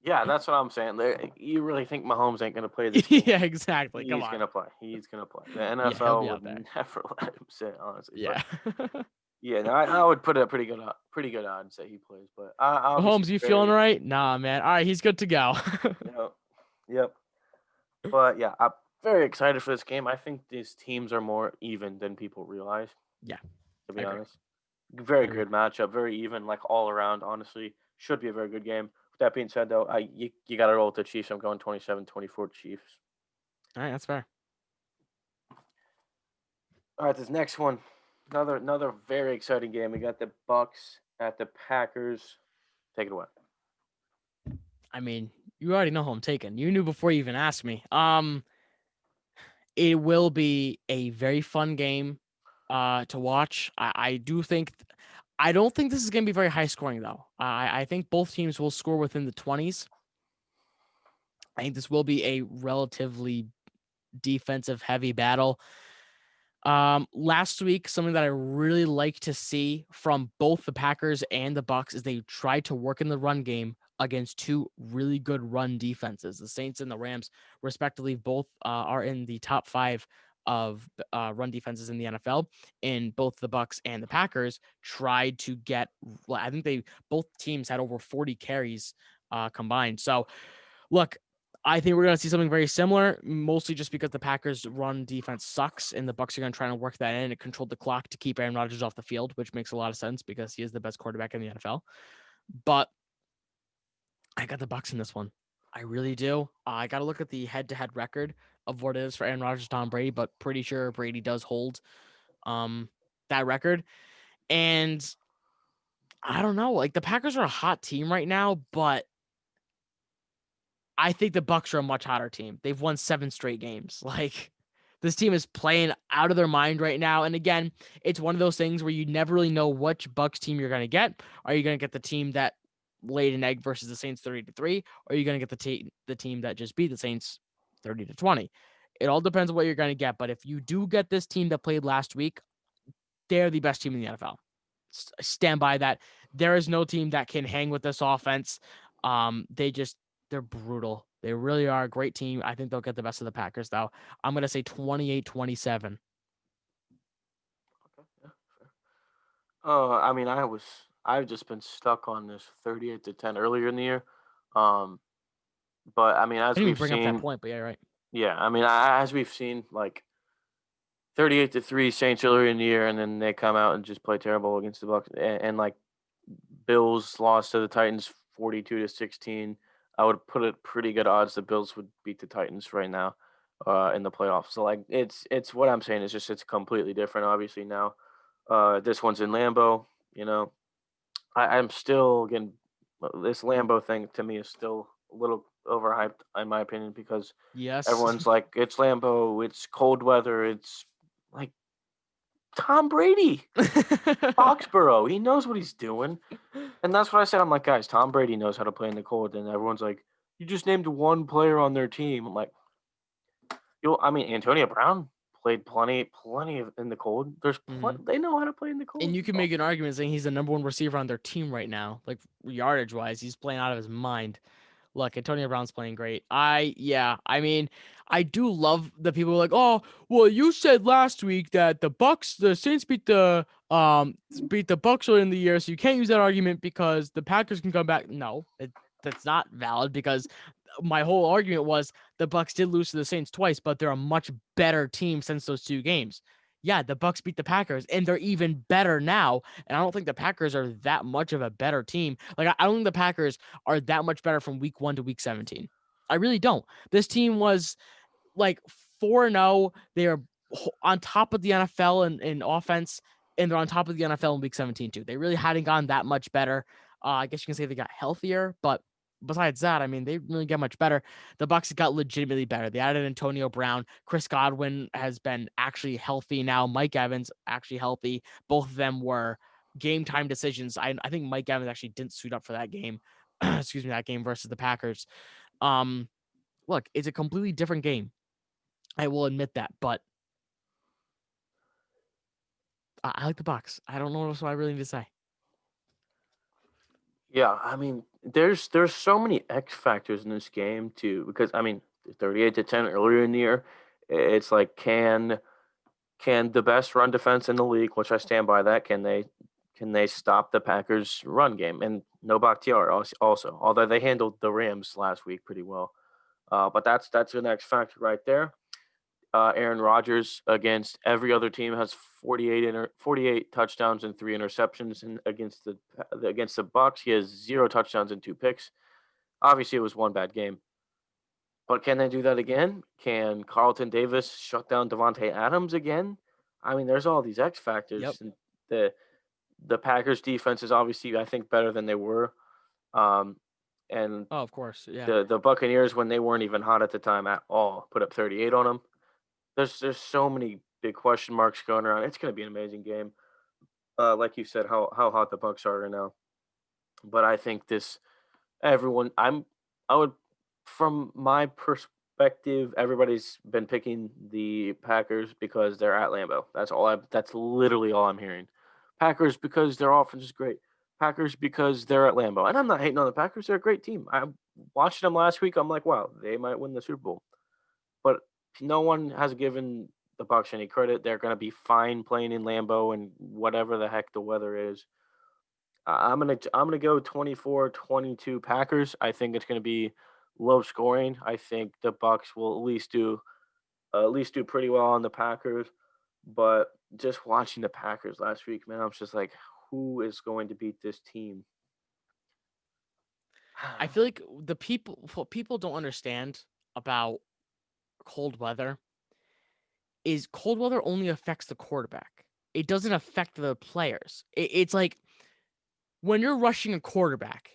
Yeah, that's what I'm saying. You really think Mahomes ain't gonna play this game? Yeah, exactly. Come He's on. gonna play. He's gonna play. The Yeah, he'll NFL be would out there. never let him sit, honestly. But Yeah. yeah, no, I would put a pretty good odds that he plays. But obviously Mahomes, you feeling very, all right? Nah, man. All right, he's good to go. you know, yep. But yeah, I'm very excited for this game. I think these teams are more even than people realize. Yeah, To I be agree. honest, very I agree. good matchup, very even, like all around. Honestly, should be a very good game. With that being said, though, you got to roll with the Chiefs. I'm going 27-24 Chiefs. All right, that's fair. All right, this next one, another very exciting game. We got the Bucks at the Packers. Take it away. I mean, you already know who I'm taking. You knew before you even asked me. It will be a very fun game to watch. I do think I don't think this is going to be very high scoring though. I think both teams will score within the 20s. I think this will be a relatively defensive heavy battle. Last week, something that I really like to see from both the Packers and the Bucks is they tried to work in the run game against two really good run defenses. The Saints and the Rams, respectively, both are in the top five of run defenses in the NFL. And both the Bucks and the Packers tried to get. Well, I think they both teams had over 40 carries combined. So look, I think we're going to see something very similar, mostly just because the Packers' run defense sucks, and the Bucks are going to try to work that in and control the clock to keep Aaron Rodgers off the field, which makes a lot of sense because he is the best quarterback in the NFL. But I got the Bucks in this one. I really do. I got to look at the head-to-head record of what it is for Aaron Rodgers, Tom Brady, but pretty sure Brady does hold um, that record. And I don't know, like the Packers are a hot team right now, but I think the Bucks are a much hotter team. They've won 7 straight games. Like this team is playing out of their mind right now. And again, it's one of those things where you never really know which Bucks team you're going to get. Are you going to get the team that laid an egg versus the Saints 30-3, or are you going to get the team that just beat the Saints 30-20? It all depends on what you're going to get. But if you do get this team that played last week, they're the best team in the NFL. Stand by that. There is no team that can hang with this offense. They're brutal. They really are a great team. I think they'll get the best of the Packers, though. I'm going to say 28-27. Okay, yeah, fair. I mean, I've just been stuck on this 38-10 earlier in the year. Um, but I mean, I as didn't even we've bring up that seen, point, but yeah, right. yeah, I mean, as we've seen, like 38-3 Saints earlier in the year, and then they come out and just play terrible against the Bucks, and like Bills lost to the Titans 42-16. I would put it pretty good odds the Bills would beat the Titans right now, in the playoffs. So like it's what I'm saying is just it's completely different. Obviously now, this one's in Lambeau. You know, I'm still getting this Lambeau thing to me is still a little overhyped in my opinion because Yes. everyone's like it's Lambeau, it's cold weather, it's like Tom Brady, Foxborough. He knows what he's doing. And that's what I said. I'm like, guys, Tom Brady knows how to play in the cold. And everyone's like, you just named one player on their team. I'm like, Antonio Brown played plenty in the cold. Mhm. They know how to play in the cold. And you can make an argument saying he's the number one receiver on their team right now. Like yardage wise, he's playing out of his mind. Look, Antonio Brown's playing great. I mean, I do love the people who are like, oh, well, you said last week that the Saints beat the Bucks earlier in the year, so you can't use that argument because the Packers can come back. No, that's not valid because my whole argument was the Bucks did lose to the Saints twice, but they're a much better team since those two games. Yeah, the Bucks beat the Packers, and they're even better now. And I don't think the Packers are that much of a better team. Like I don't think the Packers are that much better from week 1 to week 17. I really don't. This team was like 4-0. They are on top of the NFL in offense, and they're on top of the NFL in week 17 too. They really hadn't gotten that much better. I guess you can say they got healthier, but besides that, I mean, they really get much better. The Bucks got legitimately better. They added Antonio Brown. Chris Godwin has been actually healthy now. Mike Evans actually healthy. Both of them were game time decisions. I think Mike Evans actually didn't suit up for that game. Excuse me, that game versus the Packers. Look, it's a completely different game. I will admit that, but I like the Bucks. I don't know what I really need to say. Yeah, I mean, there's so many X factors in this game too. Because 38-10 earlier in the year, it's like can the best run defense in the league, which I stand by that, can they stop the Packers' run game? And no Bakhtiari also, although they handled the Rams last week pretty well. But that's the next factor right there. Aaron Rodgers against every other team has 48 touchdowns and 3 interceptions, and against the Bucks, he has 0 touchdowns and 2 picks. Obviously, it was one bad game, but can they do that again? Can Carlton Davis shut down Devontae Adams again? I mean, there's all these X Yep. factors, and the Packers defense is obviously, I think, better than they were. Um, and Oh, of course. Yeah. the Buccaneers, when they weren't even hot at the time at all, put up 38 on them. There's so many big question marks going around. It's going to be an amazing game. Like you said, how hot the Bucks are right now. But I think this everyone I would from my perspective, everybody's been picking the Packers because they're at Lambeau. That's literally all I'm hearing. Packers because their offense is great. Packers because they're at Lambeau. And I'm not hating on the Packers. They're a great team. I watched them last week. I'm like, wow, they might win the Super Bowl. But no one has given the Bucks any credit. They're going to be fine playing in Lambeau and whatever the heck the weather is. I'm gonna go 24-22 Packers. I think it's gonna be low scoring. I think the Bucks will at least do pretty well on the Packers. But just watching the Packers last week, man, I was just like, who is going to beat this team? I feel like what people don't understand about cold weather is cold weather only affects the quarterback. It doesn't affect the players. It's like when you're rushing a quarterback,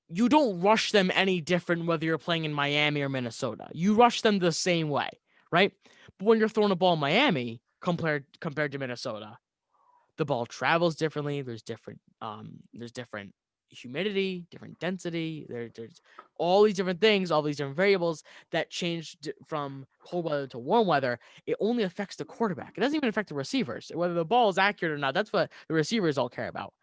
you don't rush them any different whether you're playing in Miami or Minnesota. You rush them the same way, right? But when you're throwing a ball in Miami compared to Minnesota, the ball travels differently. There's different humidity, different density. There's all these different things, all these different variables that change from cold weather to warm weather. It only affects the quarterback. It doesn't even affect the receivers. Whether the ball is accurate or not, that's what the receivers all care about.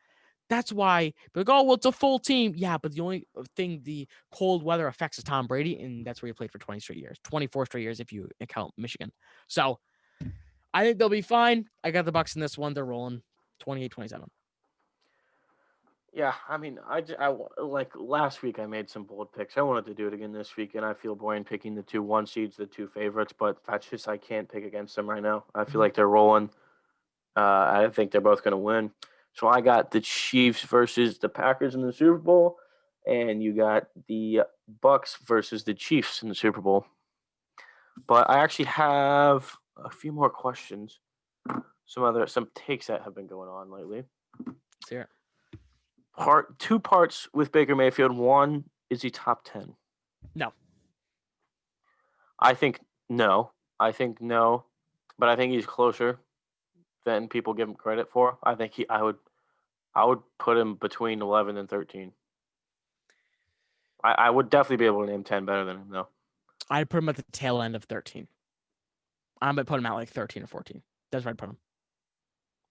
That's why, like, oh, well, it's a full team. Yeah, but the only thing the cold weather affects is Tom Brady, and that's where he played for 20 straight years, 24 straight years if you count Michigan. So I think they'll be fine. I got the Bucks in this one. They're rolling 28-27. Yeah, I mean, like last week I made some bold picks. I wanted to do it again this week, and I feel boring picking the 2-1 seeds, the two favorites, but that's just I can't pick against them right now. I feel Mhm. like they're rolling. I think they're both going to win. So I got the Chiefs versus the Packers in the Super Bowl, and you got the Bucks versus the Chiefs in the Super Bowl. But I actually have a few more questions. Some takes that have been going on lately. Let's hear it. Two parts with Baker Mayfield. One, is he top 10? No. I think no. I think no, but I think he's closer than people give him credit for. I think I would put him between 11 and 13. I would definitely be able to name 10 better than him though. I'd put him at the tail end of 13. I'm gonna put him at like 13 or 14. That's where I'd put him.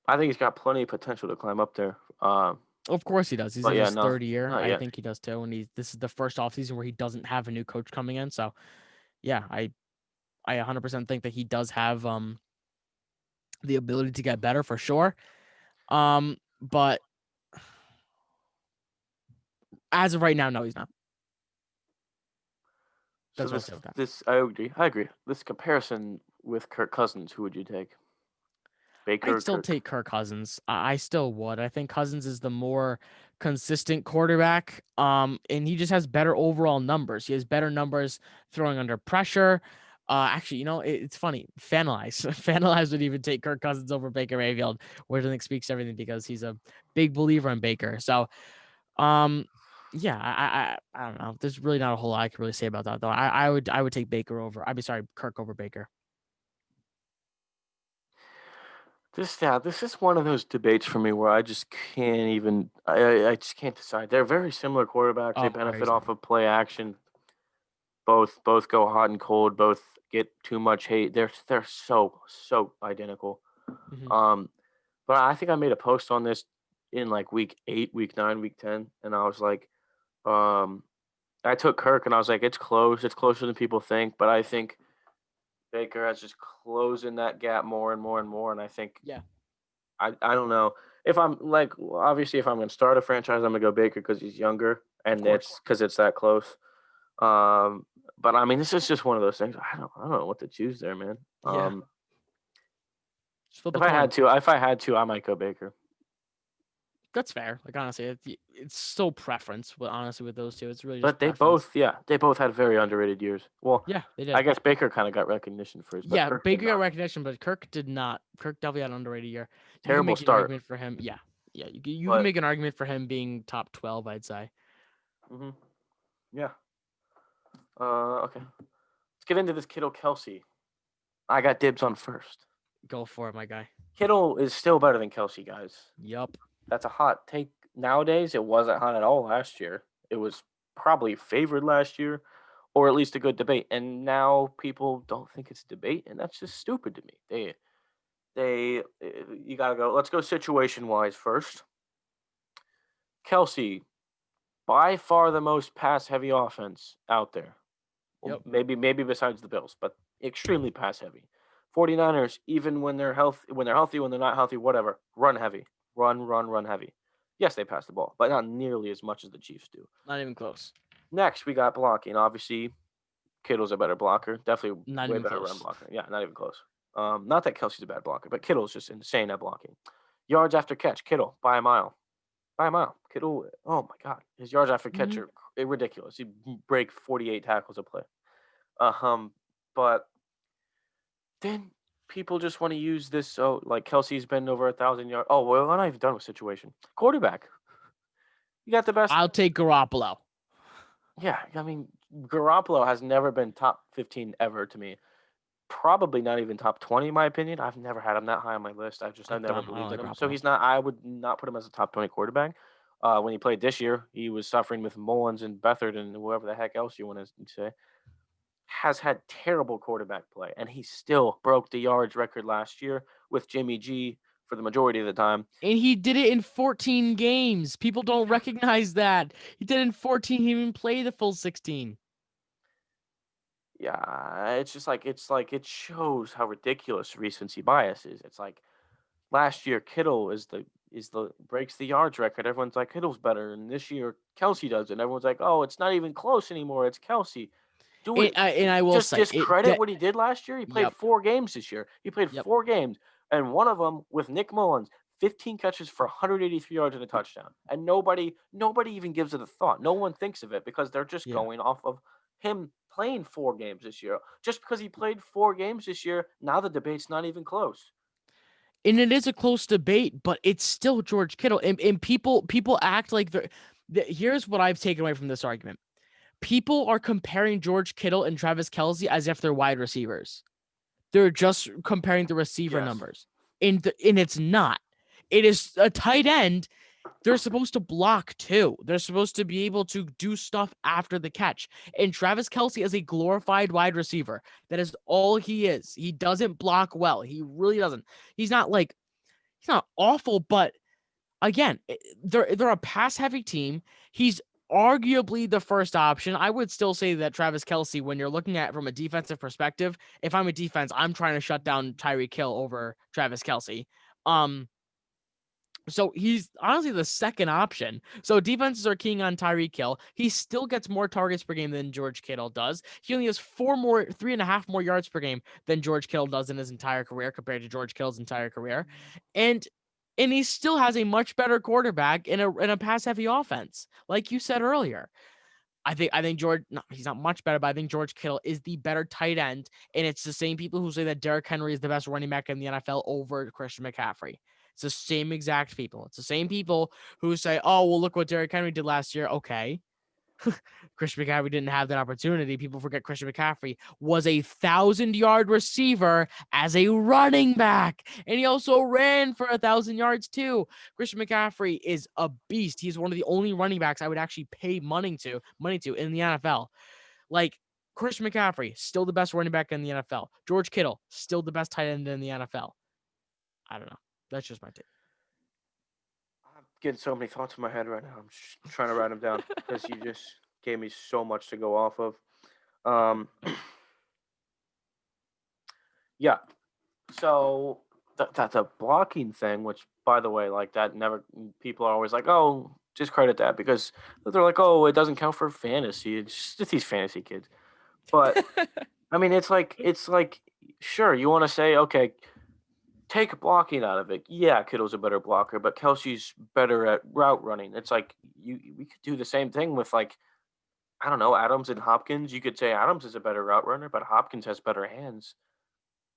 I think he's got plenty of potential to climb up there. Of course he does. He's But in yeah, his no, third year. not I yet. think he does too. And this is the first offseason where he doesn't have a new coach coming in. So yeah, I 100% think that he does have the ability to get better for sure. But as of right now, no, he's not. So That's what I'll say with that. this I agree. I agree. This comparison with Kirk Cousins, who would you take? Baker I'd or still Kirk? take Kirk Cousins. I still would. I think Cousins is the more consistent quarterback. And he just has better overall numbers. He has better numbers throwing under pressure. Actually, it's funny. Fanalize, Fanalize would even take Kirk Cousins over Baker Mayfield, which I think speaks everything because he's a big believer in Baker. So, yeah, I don't know. There's really not a whole lot I can really say about that though. I would take Baker over. I'd be sorry, Kirk over Baker. This is one of those debates for me where I just can't even I just can't decide. They're very similar quarterbacks. They Oh, very benefit off similar. of play action. Both go hot and cold. Both get too much hate. They're so identical. Hmm. Um, but I think I made a post on this in like week 8, week 9, week 10, and I was like, I took Kirk and I was like, it's close. It's closer than people think, but I think Baker has just closing that gap more and more and more. And I think Yeah. I don't know if I'm like obviously if I'm going to start a franchise, I'm going to go Baker because he's younger Of and course. it's because it's that close. Um, but I mean, this is just one of those things. I don't know what to choose there, man. Yeah. Just flip a coin. If I had to, I might go Baker. That's fair. Like honestly, it's still preference. But honestly, with those two, it's really just But preference. they both had very underrated years. Well, Yeah, they I did. guess Baker kind of got recognition for his, but Yeah, Kirk did Baker got not. recognition, but Kirk did not. Kirk definitely had an underrated year. You can Terrible make an start, argument for him. Yeah, yeah. You can but make an argument for him being top 12. I'd say. mhm, yeah. Okay. Let's get into this Kittle Kelce. I got dibs on first. Go for it, my guy. Kittle is still better than Kelce, guys. Yup. That's a hot take. Nowadays, it wasn't hot at all last year. It was probably favored last year, or at least a good debate. And now people don't think it's a debate, and that's just stupid to me. You gotta go. Let's go situation wise first. Kelce, by far the most pass heavy offense out there. Well, Yep. maybe besides the Bills, but extremely pass heavy. 49ers, even when they're healthy, when they're not healthy, whatever, run heavy. Run heavy. Yes, they pass the ball, but not nearly as much as the Chiefs do. Not even close. Next, we got blocking. Obviously, Kittle's a better blocker. Definitely Not way even better run close. blocker. Yeah, not even close. Not that Kelsey's a bad blocker, but Kittle's just insane at blocking. Yards after catch, Kittle by a mile. By a mile. Kittle, oh my God. His yards after catch Hmm. are ridiculous. He break 48 tackles a play. But then people just want to use this. So, like Kelsey's been over 1,000 yards. Oh, well, I'm not even done with situation. Quarterback. You got the best. I'll take Garoppolo. Yeah, I mean, Garoppolo has never been top 15 ever to me. Probably not even top 20 in my opinion. I've never had him that high on my list. I've never I don't believed in like him. So Garoppolo. he's not. I would not put him as a top 20 quarterback. When he played this year, he was suffering with Mullins and Beathard and whoever the heck else you want to say. Has had terrible quarterback play, and he still broke the yards record last year with Jimmy G for the majority of the time. And he did it in 14 games. People don't Yeah, recognize that. He did it in 14. He didn't even play the full 16. yeah. It's like it shows how ridiculous recency bias is. It's like last year Kittle is the breaks the yards record. Everyone's like Kittle's better, and this year Kelsey does it. And everyone's like, oh, it's not even close anymore. It's Kelsey. Do it. And I will Just say it. discredit what he did last year. He played Yep. 4 games this year. He played Yep. 4 games, and one of them with Nick Mullins, 15 catches for 183 yards and a touchdown. And nobody even gives it a thought. No one thinks of it because they're just Yeah. going off of him playing 4 games this year. Just because he played 4 games this year, now the debate's not even close. And it is a close debate, but it's still George Kittle. And people act like here's what I've taken away from this argument. People are comparing George Kittle and Travis Kelce as if they're wide receivers. They're just comparing the receiver Yes. numbers. and it's not. It is a tight end. They're supposed to block too. They're supposed to be able to do stuff after the catch. And Travis Kelce is a glorified wide receiver. That is all he is. He doesn't block well. He really doesn't. He's not awful, but again, they're a pass heavy team. He's arguably the first option. I would still say that Travis Kelce, when you're looking at it from a defensive perspective, if I'm a defense, I'm trying to shut down Tyreek Hill over Travis Kelce. So he's honestly the second option. So defenses are keying on Tyreek Hill. He still gets more targets per game than George Kittle does. He only has 3.5 more yards per game than George Kittle does in his entire career compared to George Kittle's entire career. And he still has a much better quarterback in a pass heavy offense. Like you said earlier. I think George, no, he's not much better, but I think George Kittle is the better tight end. And it's the same people who say that Derrick Henry is the best running back in the NFL over Christian McCaffrey. It's the same exact people. It's the same people who say, oh, well, look what Derrick Henry did last year. Okay. Christian McCaffrey didn't have that opportunity. People forget Christian McCaffrey was a 1,000-yard receiver as a running back. And he also ran for 1,000 yards too. Christian McCaffrey is a beast. He's one of the only running backs I would actually pay money to in the NFL. Like, Christian McCaffrey, still the best running back in the NFL. George Kittle, still the best tight end in the NFL. I don't know. That's just my take. I'm getting so many thoughts in my head right now. I'm just trying to write them down because you just gave me so much to go off of. Yeah. So that's a blocking thing, which, by the way, like that never. People are always like, "Oh, discredit that," because they're like, "Oh, it doesn't count for fantasy. It's just these fantasy kids." But I mean, it's like sure, you want to say, okay, take blocking out of it. Yeah, Kittle's a better blocker, but Kelce's better at route running. It's like we could do the same thing with, like, I don't know, Adams and Hopkins. You could say Adams is a better route runner, but Hopkins has better hands.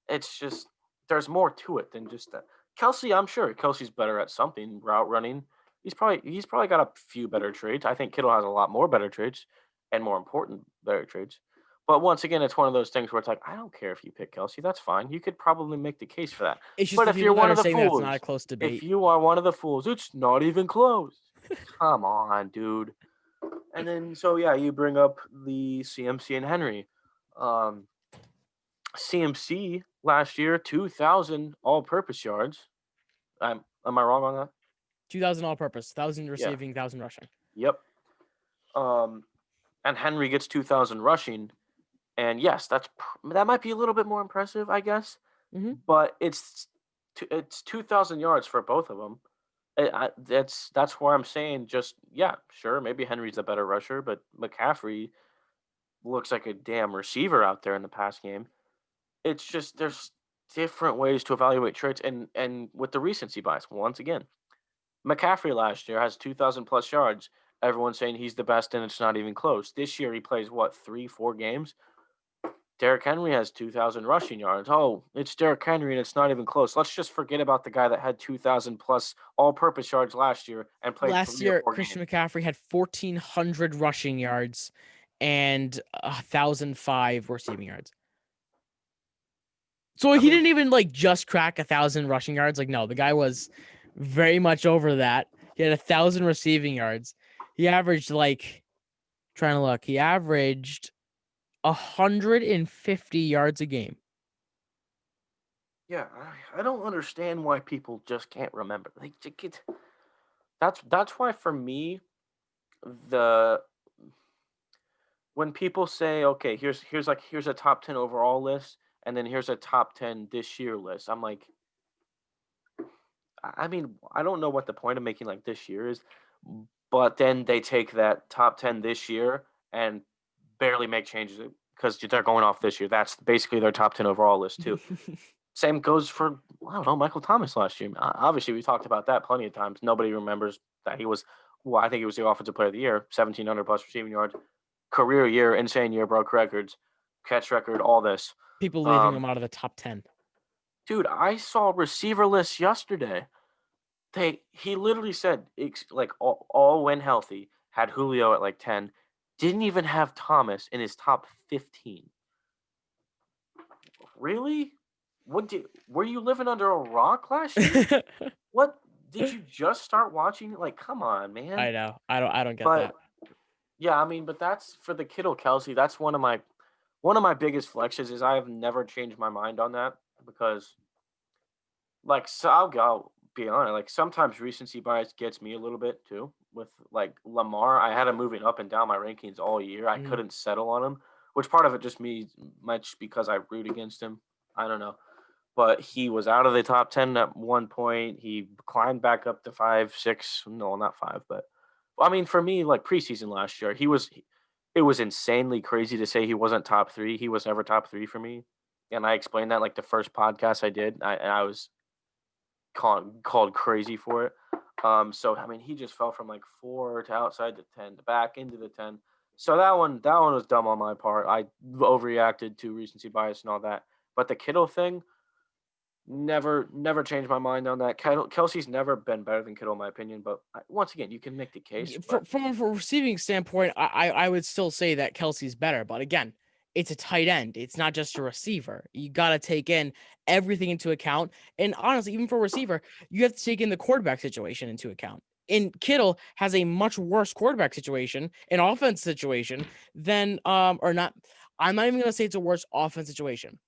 It's just there's more to it than just that. Kelce, I'm sure Kelce's better at something, route running. He's probably got a few better traits. I think Kittle has a lot more better traits and more important better traits. But once again, it's one of those things where it's like, I don't care if you pick Kelce, that's fine. You could probably make the case for that. It's just But the if you're people that one are of the saying that it's not a fools, close if debate. you are one of the fools, it's not even close. Come on, dude. And then, so yeah, you bring up the CMC and Henry. CMC last year, 2,000 all-purpose yards. Am I wrong on that? 2,000 all purpose, 1,000 Yeah. receiving, 1,000 rushing. Yep. And Henry gets 2,000 rushing, and yes, that might be a little bit more impressive, I guess. Mm-hmm. But it's 2,000 yards for both of them. That's where I'm saying, just yeah, sure, maybe Henry's a better rusher, but McCaffrey looks like a damn receiver out there in the pass game. It's just there's different ways to evaluate traits, and with the recency bias, once again, McCaffrey last year has 2,000 plus yards. Everyone's saying he's the best, and it's not even close. This year he plays what, 3-4 games. Derrick Henry has 2,000 rushing yards. Oh, it's Derrick Henry, and it's not even close. Let's just forget about the guy that had 2,000 plus all-purpose yards last year and played Last 3 or year, 4 Christian games. McCaffrey had 1,400 rushing yards and 1,005 receiving yards. So he didn't even just crack 1,000 rushing yards. Like, no, the guy was very much over that. He had 1,000 receiving yards. He averaged trying to look. He averaged 150 yards a game. Yeah, I don't understand why people just can't remember. That's why for me, the when people say, okay, here's a top 10 overall list, and then here's a top 10 this year list. I'm like, I mean, I don't know what the point of making like this year is, but then they take that top 10 this year and barely make changes because they're going off this year. That's basically their top 10 overall list too. Same goes for, I don't know, Michael Thomas last year. Obviously, we talked about that plenty of times. Nobody remembers that he was, well, I think he was the offensive player of the year, 1,700 plus receiving yards, career year, insane year, broke records, catch record, all this. People leaving him out of the top 10. Dude, I saw receiver lists yesterday. He literally said, like, all when healthy, had Julio at like 10, didn't even have Thomas in his top 15. Really? were you living under a rock last year? What did you just start watching? Like, come on, man. I know. I don't get But that. yeah, I mean, but that's for the Kittle Kelsey. That's one of my biggest flexes is I have never changed my mind on that because like so I'll be honest, like sometimes recency bias gets me a little bit too. With like Lamar, I had him moving up and down my rankings all year. I Mhm. couldn't settle on him, which part of it just me much because I root against him. I don't know. But he was out of the top 10 at one point. He climbed back up to 5, 6. No, not 5, but I mean, for me, like preseason last year, it was insanely crazy to say he wasn't top 3. He was never top 3 for me. And I explained that like the first podcast I did. I was called crazy for it. So I mean, he just fell from like 4 to outside the 10 to back into the 10. So that one was dumb on my part. I overreacted to recency bias and all that. But the Kittle thing, never changed my mind on that. Kelsey's never been better than Kittle in my opinion. But once again, you can make the case. But From a receiving standpoint, I would still say that Kelsey's better, but again, it's a tight end. It's not just a receiver. You got to take in everything into account. And honestly, even for a receiver, you have to take in the quarterback situation into account. And Kittle has a much worse quarterback situation, an offense situation than or not. I'm not even gonna say it's a worse offense situation.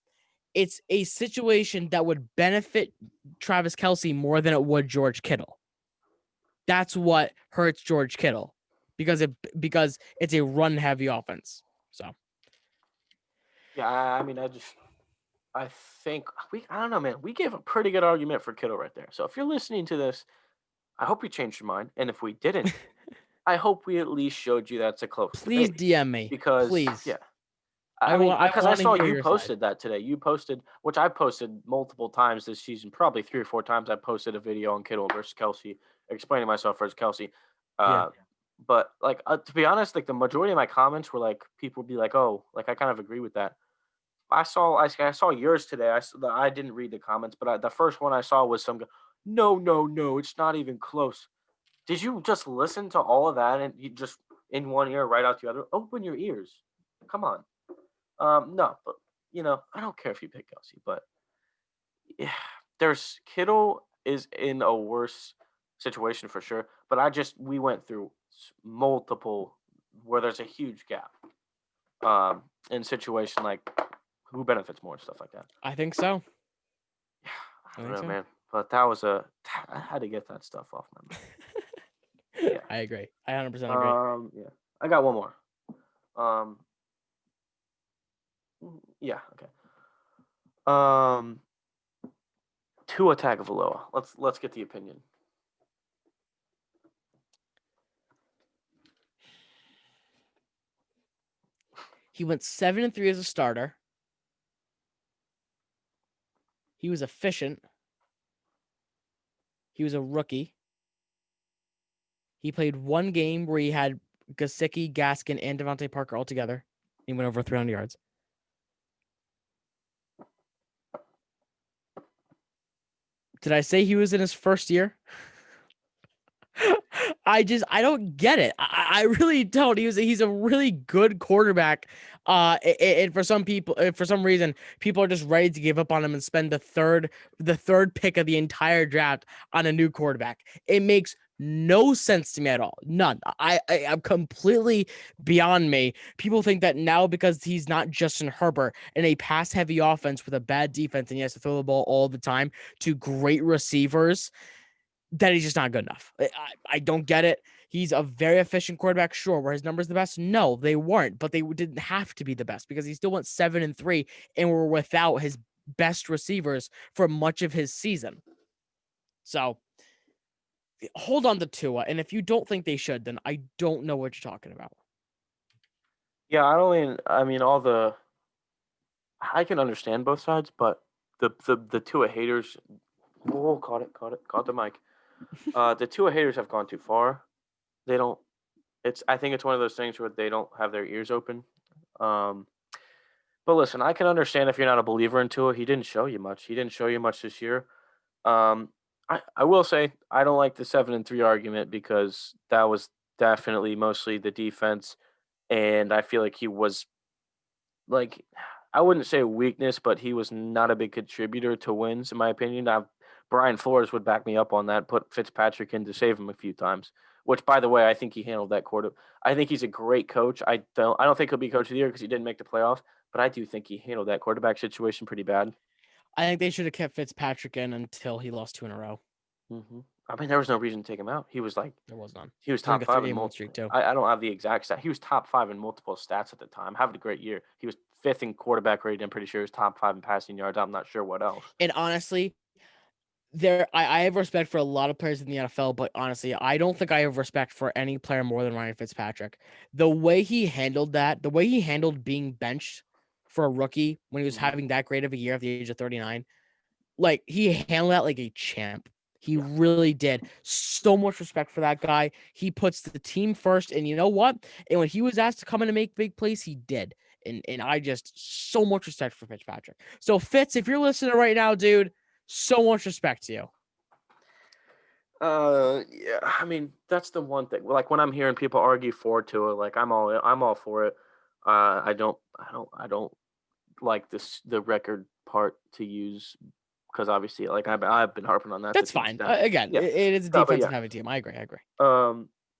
It's a situation that would benefit Travis Kelce more than it would George Kittle. That's what hurts George Kittle because it's a run heavy offense. So yeah, I mean, I think I don't know, man. We gave a pretty good argument for Kittle right there. So if you're listening to this, I hope you changed your mind. And if we didn't, I hope we at least showed you that's a close please debate. DM me. Because Please. yeah, I mean, I because I want to saw hear you your side. posted that today. You posted, which I posted multiple times this season, probably 3 or 4 times. I posted a video on Kittle versus Kelsey, explaining myself versus Kelsey. Yeah. Uh, but like to be honest, like the majority of my comments were like people be like, "Oh, like I kind of agree with that." I saw yours today. I didn't read the comments, but the first one I saw was some guy, no, no, no, it's not even close. Did you just listen to all of that and you just in one ear right out the other? Open your ears. Come on. No, but I don't care if you pick Kelsey, but yeah, there's Kittle is in a worse situation for sure. But we went through multiple where there's a huge gap in situation like who benefits more and stuff like that. I think so. Yeah, I I don't think know, so. man. But I had to get that stuff off my mind. Yeah. I agree. I 100% agree. Yeah. I got one more. Um, yeah. Okay. Um, Tua Tagavailoa. Let's get the opinion. He went 7-3 as a starter. He was efficient. He was a rookie. He played one game where he had Gesicki, Gaskin, and Devontae Parker all together. He went over 300 yards. Did I say he was in his first year? I don't get it. I really don't. He's a really good quarterback. And for some people, for some reason, people are just ready to give up on him and spend the third pick of the entire draft on a new quarterback. It makes no sense to me at all. None. I'm completely beyond me. People think that now because he's not Justin Herbert in a pass heavy offense with a bad defense and he has to throw the ball all the time to great receivers that he's just not good enough. I don't get it. He's a very efficient quarterback. Sure, were his numbers the best? No, they weren't, but they didn't have to be the best because he still went 7-3 and were without his best receivers for much of his season. So hold on to Tua. And if you don't think they should, then I don't know what you're talking about. Yeah, I mean, I can understand both sides, but the Tua haters. Oh, caught the mic. The Tua haters have gone too far. They don't. I think it's one of those things where they don't have their ears open. Um, but listen, I can understand if you're not a believer in Tua. He didn't show you much. He didn't show you much this year. Um, I will say I don't like the 7-3 argument because that was definitely mostly the defense, and I feel like he was like I wouldn't say a weakness, but he was not a big contributor to wins, in my opinion. Now, Brian Flores would back me up on that. Put Fitzpatrick in to save him a few times. Which, by the way, I think he handled that quarter. I think he's a great coach. I don't think he'll be coach of the year because he didn't make the playoffs. But I do think he handled that quarterback situation pretty bad. I think they should have kept Fitzpatrick in until he lost 2 in a row. I mean, there was no reason to take him out. He was There was none. he was It was like top a five in 3-game win streak multiple. too. I don't have the exact stat. He was top five in multiple stats at the time. Having a great year. He was fifth in quarterback rating. I'm pretty sure he was top five in passing yards. I'm not sure what else. And honestly, I have respect for a lot of players in the NFL, but honestly, I don't think I have respect for any player more than Ryan Fitzpatrick. The way he handled that, the way he handled being benched for a rookie when he was Mhm. having that great of a year at the age of 39, like he handled that like a champ. He Yeah. really did. So much respect for that guy. He puts the team first, and you know what? And when he was asked to come in and make big plays, he did. And I just so much respect for Fitzpatrick. So Fitz, if you're listening right now, dude, so much respect to you. Yeah. I mean, that's the one thing. Like when I'm hearing people argue for Tua, like I'm all for it. I don't like the record part to use because obviously, like I've been harping on that. The That's team's fine. down. Again, Yeah. it is a No, but defensive yeah. heavy team. I agree. I agree.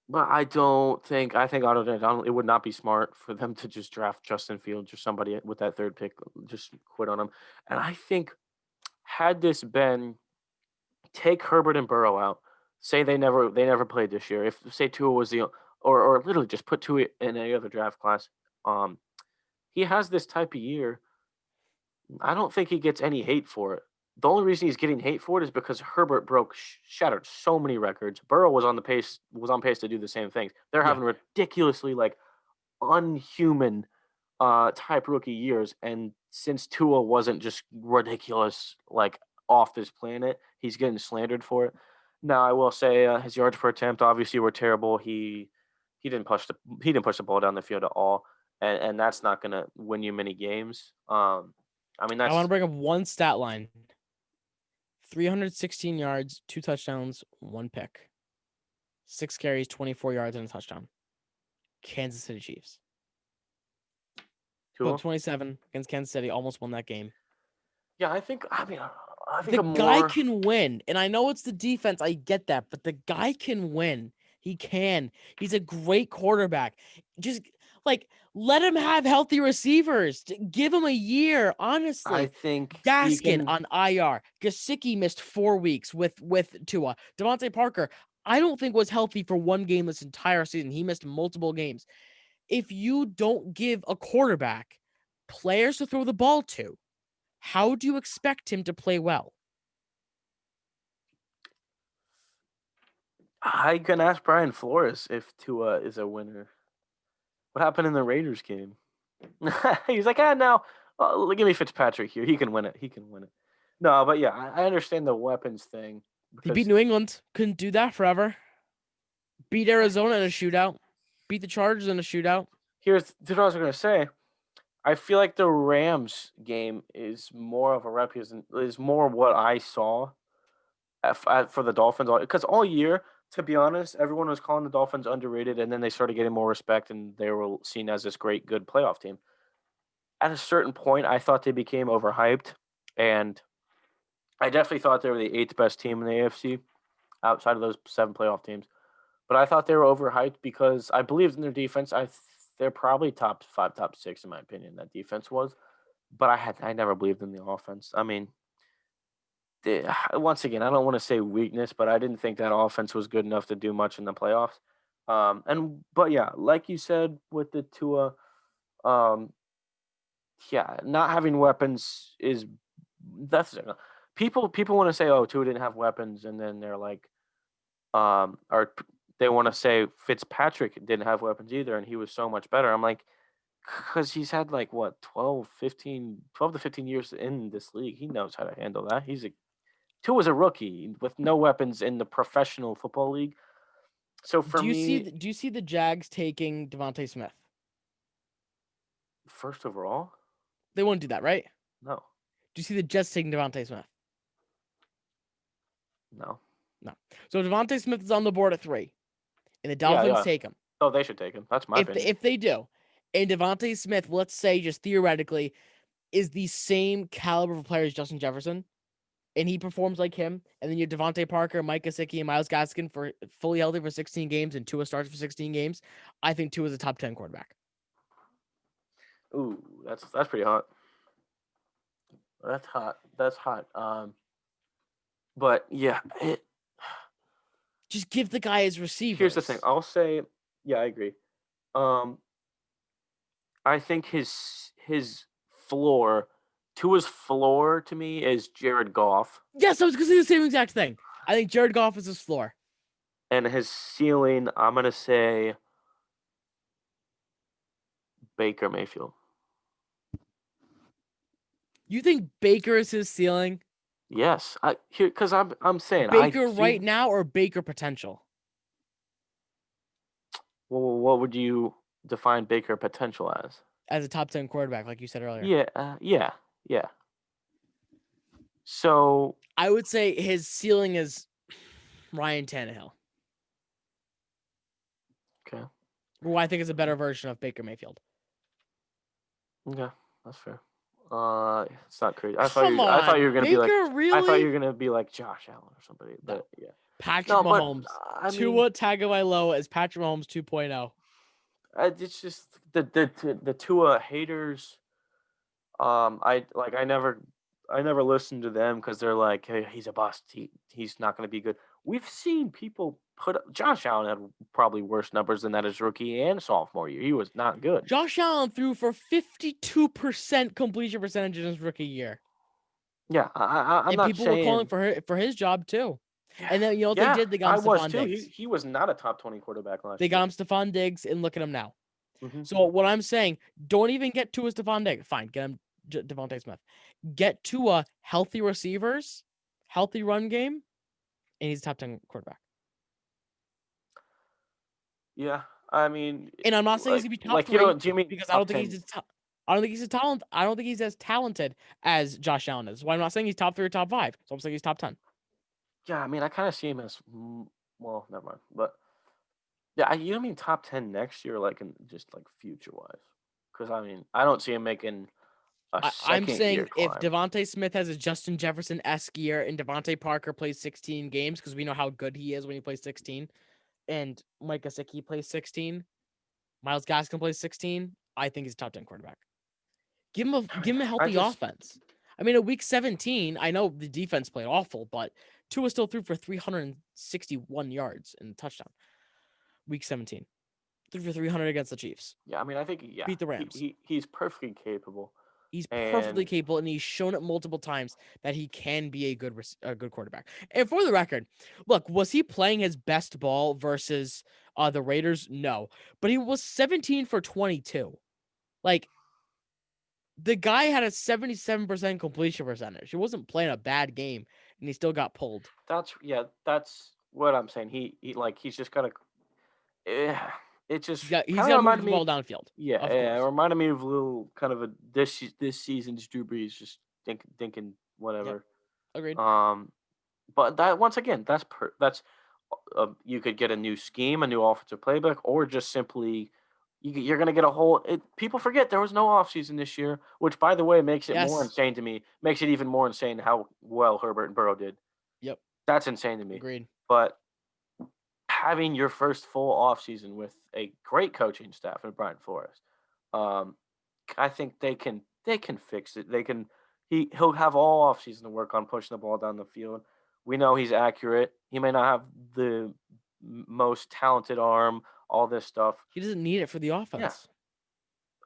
But I don't think I think it would not be smart for them to just draft Justin Fields or somebody with that third pick, just quit on him. And I think had this been take Herbert and Burrow out, say they never played this year. If say Tua was or literally just put Tua in any other draft class, um, he has this type of year. I don't think he gets any hate for it. The only reason he's getting hate for it is because Herbert shattered so many records. Burrow was on pace to do the same things. They're Yeah. having ridiculously like unhuman type rookie years, and since Tua wasn't just ridiculous like off this planet, he's getting slandered for it. Now I will say his yards per attempt obviously were terrible. He didn't push the ball down the field at all, and that's not gonna win you many games. I mean I want to that's bring up one stat line: 316 yards, 2 touchdowns, 1 pick, 6 carries, 24 yards, and a touchdown. Kansas City Chiefs. Put up Tua. 27 against Kansas City, almost won that game. Yeah, I think The a guy more can win. And I know it's the defense. I get that. But the guy can win. He can. He's a great quarterback. Just like let him have healthy receivers. Give him a year. I Honestly. think he Gaskin can. on IR. Gasicki missed 4 weeks with Tua. Devontae Parker, I don't think was healthy for one game this entire season. He missed multiple games. If you don't give a quarterback players to throw the ball to, how do you expect him to play well? I can ask Brian Flores if Tua is a winner. What happened in the Raiders game? He's like, no, give me Fitzpatrick here. He can win it. He can win it. No, but yeah, I understand the weapons thing He beat because New England. Couldn't do that forever. Beat Arizona in a shootout. Beat the Chargers in a shootout. here's what I was going to say. I feel like the Rams game is more of a is more what I saw for the Dolphins because all year, to be honest, everyone was calling the Dolphins underrated, and then they started getting more respect, and they were seen as this great, good playoff team. At a certain point, I thought they became overhyped, and I definitely thought they were the eighth best team in the AFC outside of those 7 playoff teams. But I thought they were overhyped because I believed in their defense. They're probably top 5, top 6 in my opinion. That defense was, but I never believed in the offense. I mean, once again, I don't want to say weakness, but I didn't think that offense was good enough to do much in the playoffs. But yeah, like you said with the Tua, um, yeah, not having weapons is that's people want to say, oh, Tua didn't have weapons, and then they're like, or they want to say Fitzpatrick didn't have weapons either, and he was so much better. I'm like, because he's had like what 12 to 15 years in this league. He knows how to handle that. Tua was a rookie with no weapons in the professional football league. So for me, Do you see the Jags taking Devontae Smith? first overall, They won't do that, right? no, Do you see the Jets taking Devontae Smith? no, No. So Devontae Smith is on the board at 3, and the yeah, Dolphins yeah. take him. Oh, they should take him. That's my opinion. If they do, and Devontae Smith, let's say just theoretically, is the same caliber of player as Justin Jefferson, and he performs like him, and then you have Devontae Parker, Mike Gesicki, and Myles Gaskin for fully healthy for 16 games, and Tua starts for 16 games, I think Tua is a top 10 quarterback. Ooh, that's pretty hot. That's hot. That's hot. But yeah, Just give the guy his receivers. here's the thing. I'll say, yeah, I agree. Um, I think his floor, Tua's floor to me is Jared Goff, Yes, I was going to say the same exact thing. I think Jared Goff is his floor. and his ceiling, I'm gonna say Baker Mayfield. You think Baker is his ceiling? Yes, because I'm saying Baker right now or Baker potential? Well, what would you define Baker potential as? As a top 10 quarterback, like you said earlier. Yeah. So I would say his ceiling is Ryan Tannehill, okay, who I think is a better version of Baker Mayfield. okay, that's fair. It's not crazy. I Come thought you were on, gonna be like, Baker, I thought you really? were gonna be like Josh Allen or somebody. No. But yeah, Patrick no, but Mahomes. I mean, Tua Tagavailoa is Patrick Mahomes 2.0. it's just the Tua haters. I never listened to them because they're like, hey, he's a bust. He's not going to be good. We've seen people put up. Josh Allen had probably worse numbers than that his rookie and sophomore year. He was not good. Josh Allen threw for 52% completion percentage in his rookie year. Yeah, I'm and not people saying. were calling for his job too. And then what they did, they got I him was Stephon too. Diggs. He was not a top 20 quarterback last They year. got him Stephon Diggs, and look at him now. Mm-hmm. So what I'm saying, don't even get Tua Stephon Diggs. Fine, get him Devontae Smith. Get Tua healthy receivers, healthy run game, and he's a top 10 quarterback. Yeah, I mean, and I'm not saying he's gonna be top 3 do you mean because I don't think he's a talent. I don't think he's as talented as Josh Allen is. Why I'm not saying he's top 3 or top 5. So I'm saying he's top 10. Yeah, I mean, I kind of see him as well. Never mind, but yeah, you don't mean top 10 next year, like in just like future wise, because I mean, I don't see him making a I'm second saying year if climb. Devontae Smith has a Justin Jefferson-esque year and Devontae Parker plays 16 games because we know how good he is when he plays 16, and Mike Gesicki plays 16, Myles Gaskin plays 16, I think he's a top 10 quarterback. Give him a healthy offense. I mean, at week 17, I know the defense played awful, but Tua still threw for 361 yards and a touchdown. Week 17. Threw for 300 against the Chiefs. Yeah, I mean, I think Beat the Rams. He's perfectly capable. He's perfectly capable, and he's shown it multiple times that he can be a good quarterback. And for the record, look, was he playing his best ball versus the Raiders? No, but he was 17 for 22. Like, the guy had a 77% completion percentage. He wasn't playing a bad game, and he still got pulled. That's what I'm saying. He's just got to. It just he's got to move the ball downfield. Yeah, it reminded me of a little kind of a this season's Drew Brees, just thinking whatever. Yep. Agreed. But that once again, that's you could get a new scheme, a new offensive playbook, or just simply you're going to get a whole. People forget there was no offseason this year, which by the way makes it more insane to me. Makes it even more insane how well Herbert and Burrow did. Yep, that's insane to me. Agreed. But having your first full offseason with a great coaching staff and Brian Flores, I think they can fix it. He'll have all offseason to work on pushing the ball down the field. We know he's accurate. He may not have the most talented arm, all this stuff. He doesn't need it for the offense.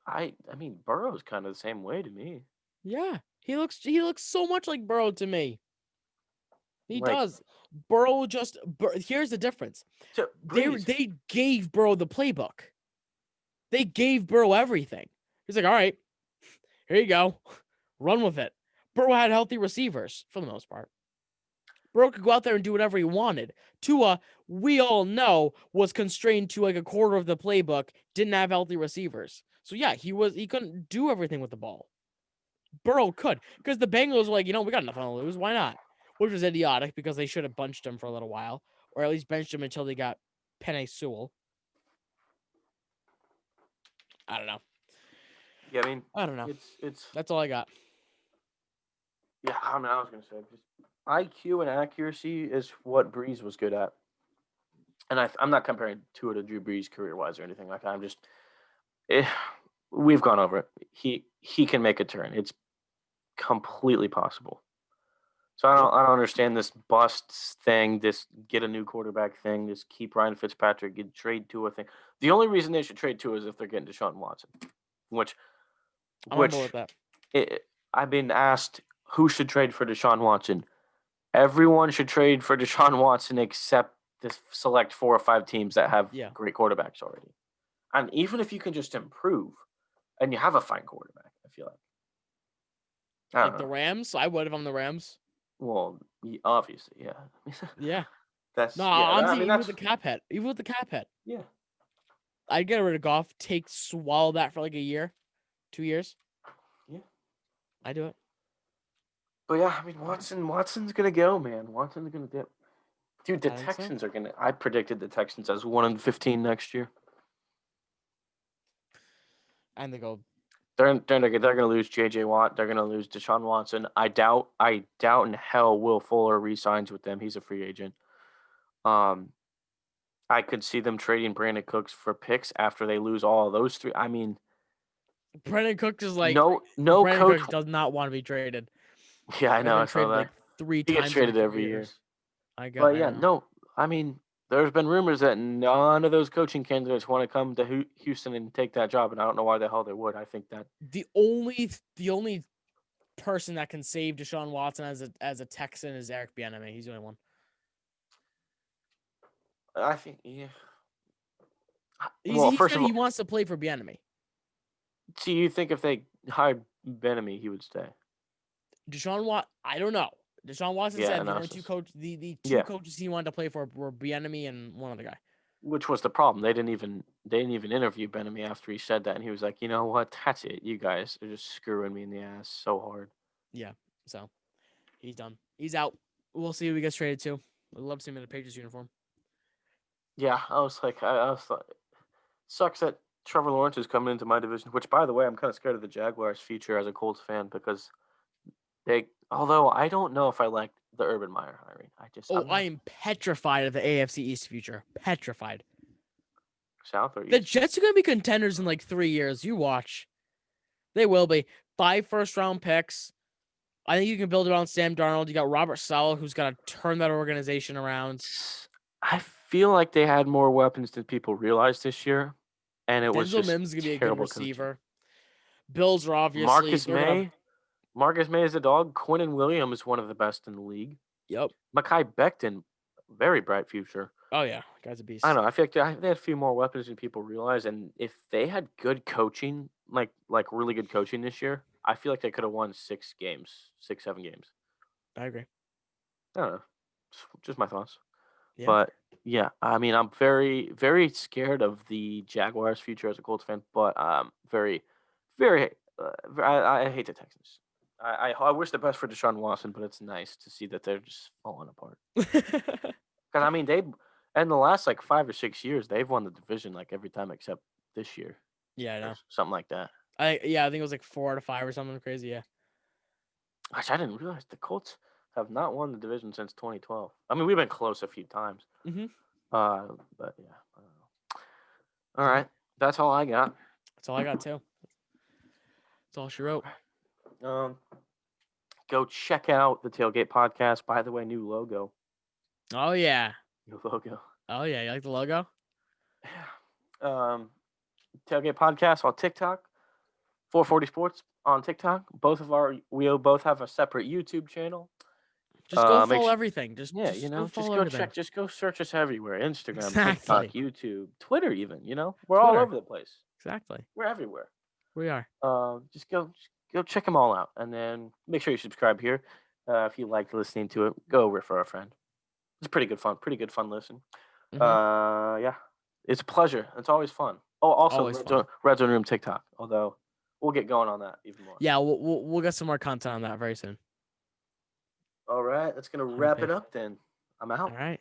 Yeah. I mean, Burrow's kind of the same way to me. Yeah, he looks so much like Burrow to me. He does. Burrow here's the difference. They gave Burrow the playbook. They gave Burrow everything. He's like, all right, here you go. Run with it. Burrow had healthy receivers for the most part. Burrow could go out there and do whatever he wanted. Tua, we all know, was constrained to like a quarter of the playbook, didn't have healthy receivers. So yeah, he couldn't do everything with the ball. Burrow could, because the Bengals were like, we got nothing to lose. Why not? Which was idiotic because they should have bunched him for a little while, or at least benched him until they got Penei Sewell. I don't know. Yeah, I mean, I don't know. it's That's all I got. yeah. I mean, I was gonna say just IQ and accuracy is what Breeze was good at, and I'm not comparing Tua to Drew Brees career wise or anything like that. I'm just eh, we've gone over it. He can make a turn. It's completely possible. So Yep. I don't understand this busts thing, this get a new quarterback thing, this keep Ryan Fitzpatrick, get trade Tua thing. The only reason they should trade Tua is if they're getting Deshaun Watson, which I'm on board with which that. I've been asked who should trade for Deshaun Watson. Everyone should trade for Deshaun Watson except this select 4 or 5 teams that have Yeah. great quarterbacks already. And even if you can just improve and you have a fine quarterback, I feel like. I don't Like the know. Rams. I would if I'm the Rams. Well, obviously, yeah. Yeah. No, That's yeah. I'm I saying mean, even with that's the cap hit. Even with the cap hit. yeah, I'd get rid of Goff, swallow that for like a year, 2 years. yeah. I do it. But yeah, I mean, Watson's gonna go, man. Watson's gonna dip. Dude, the I think so. Texans are gonna. I predicted the Texans as 1-15 next year. And they go, They're gonna lose J.J. Watt. They're gonna lose Deshaun Watson. I doubt in hell Will Fuller resigns with them. He's a free agent. Um, I could see them trading Brandon Cooks for picks after they lose all of those three. I mean, Brandon Cooks is like, no Brandon coach. Cooks does not want to be traded. Yeah, I He's know. I been saw traded that. like 3 He gets times in traded 4 every year. years. I But yeah, know. no. I mean, there's been rumors that none of those coaching candidates want to come to Houston and take that job, and I don't know why the hell they would. I think that The only person that can save Deshaun Watson as a Texan is Eric Bieniemy. He's the only one. I think yeah. He's Well, he first said of he all, wants to play for Bieniemy. do you think if they hired Benemy, he would stay? I don't know. Deshaun Watson Yeah, said the no, only the two yeah. coaches he wanted to play for were Bieniemy and one other guy. Which was the problem? They didn't even interview Benemy after he said that, and he was like, you know what? That's it. You guys are just screwing me in the ass so hard. Yeah. So he's done. He's out. We'll see who he gets traded to. I'd love to see him in a Patriots uniform. Yeah, I was like, I was like, sucks that Trevor Lawrence is coming into my division. Which, by the way, I'm kind of scared of the Jaguars' future as a Colts fan because although I don't know if I like the Urban Meyer hiring. Oh, I'm I not am petrified of the AFC East future. Petrified. South or The East. Jets are going to be contenders in like 3 years. You watch. They will be. 5 first-round picks. I think you can build around Sam Darnold. You got Robert Saleh, who's going to turn that organization around. I feel like they had more weapons than people realized this year, and it was Denzel just Mims is going to be a good terrible coaching. receiver. Bills are obviously Marcus they're going to. May, Marcus May is a dog. Quinnen Williams is one of the best in the league. Yep. Mackay Becton, very bright future. Oh yeah, guy's a I beast. don't know. I feel like they had a few more weapons than people realize, and if they had good coaching, like really good coaching this year, I feel like they could have won 6 games, 6, 7 games. I agree. I don't know. Just my thoughts. Yeah. But yeah, I mean, I'm very, very scared of the Jaguars' future as a Colts fan. But very, very. I hate the Texans. I wish the best for Deshaun Watson, but it's nice to see that they're just falling apart. Because I mean, in the last like 5 or 6 years, they've won the division like every time except this year Yeah, I or know. something like that. I think it was like 4 out of 5 or something crazy. Yeah. Actually, I didn't realize the Colts have not won the division since 2012. I mean, we've been close a few times. Mm-hmm. But yeah, I don't know. All right, that's all I got. That's all I got too. That's all she wrote. Go check out the Tailgate Podcast. By the way, new logo. Oh yeah. New logo. Oh yeah. You like the logo? Tailgate Podcast on TikTok. 440 Sports on TikTok. We both have a separate YouTube channel. Just go follow everything. Just go follow everything. Just go search us everywhere. Instagram, Exactly. TikTok, YouTube, Twitter, even. We're all Twitter. over the place. Exactly. We're everywhere. We are. Just go check them all out, and then make sure you subscribe here. If you like listening to it, go refer a friend. It's pretty good fun. Pretty good fun listen. Mm-hmm. Yeah, it's a pleasure. It's always fun. Oh, also Always fun. Red Zone Room TikTok. Although we'll get going on that even more. Yeah, we'll get some more content on that very soon. All right, that's gonna wrap it up then. I'm out. All right.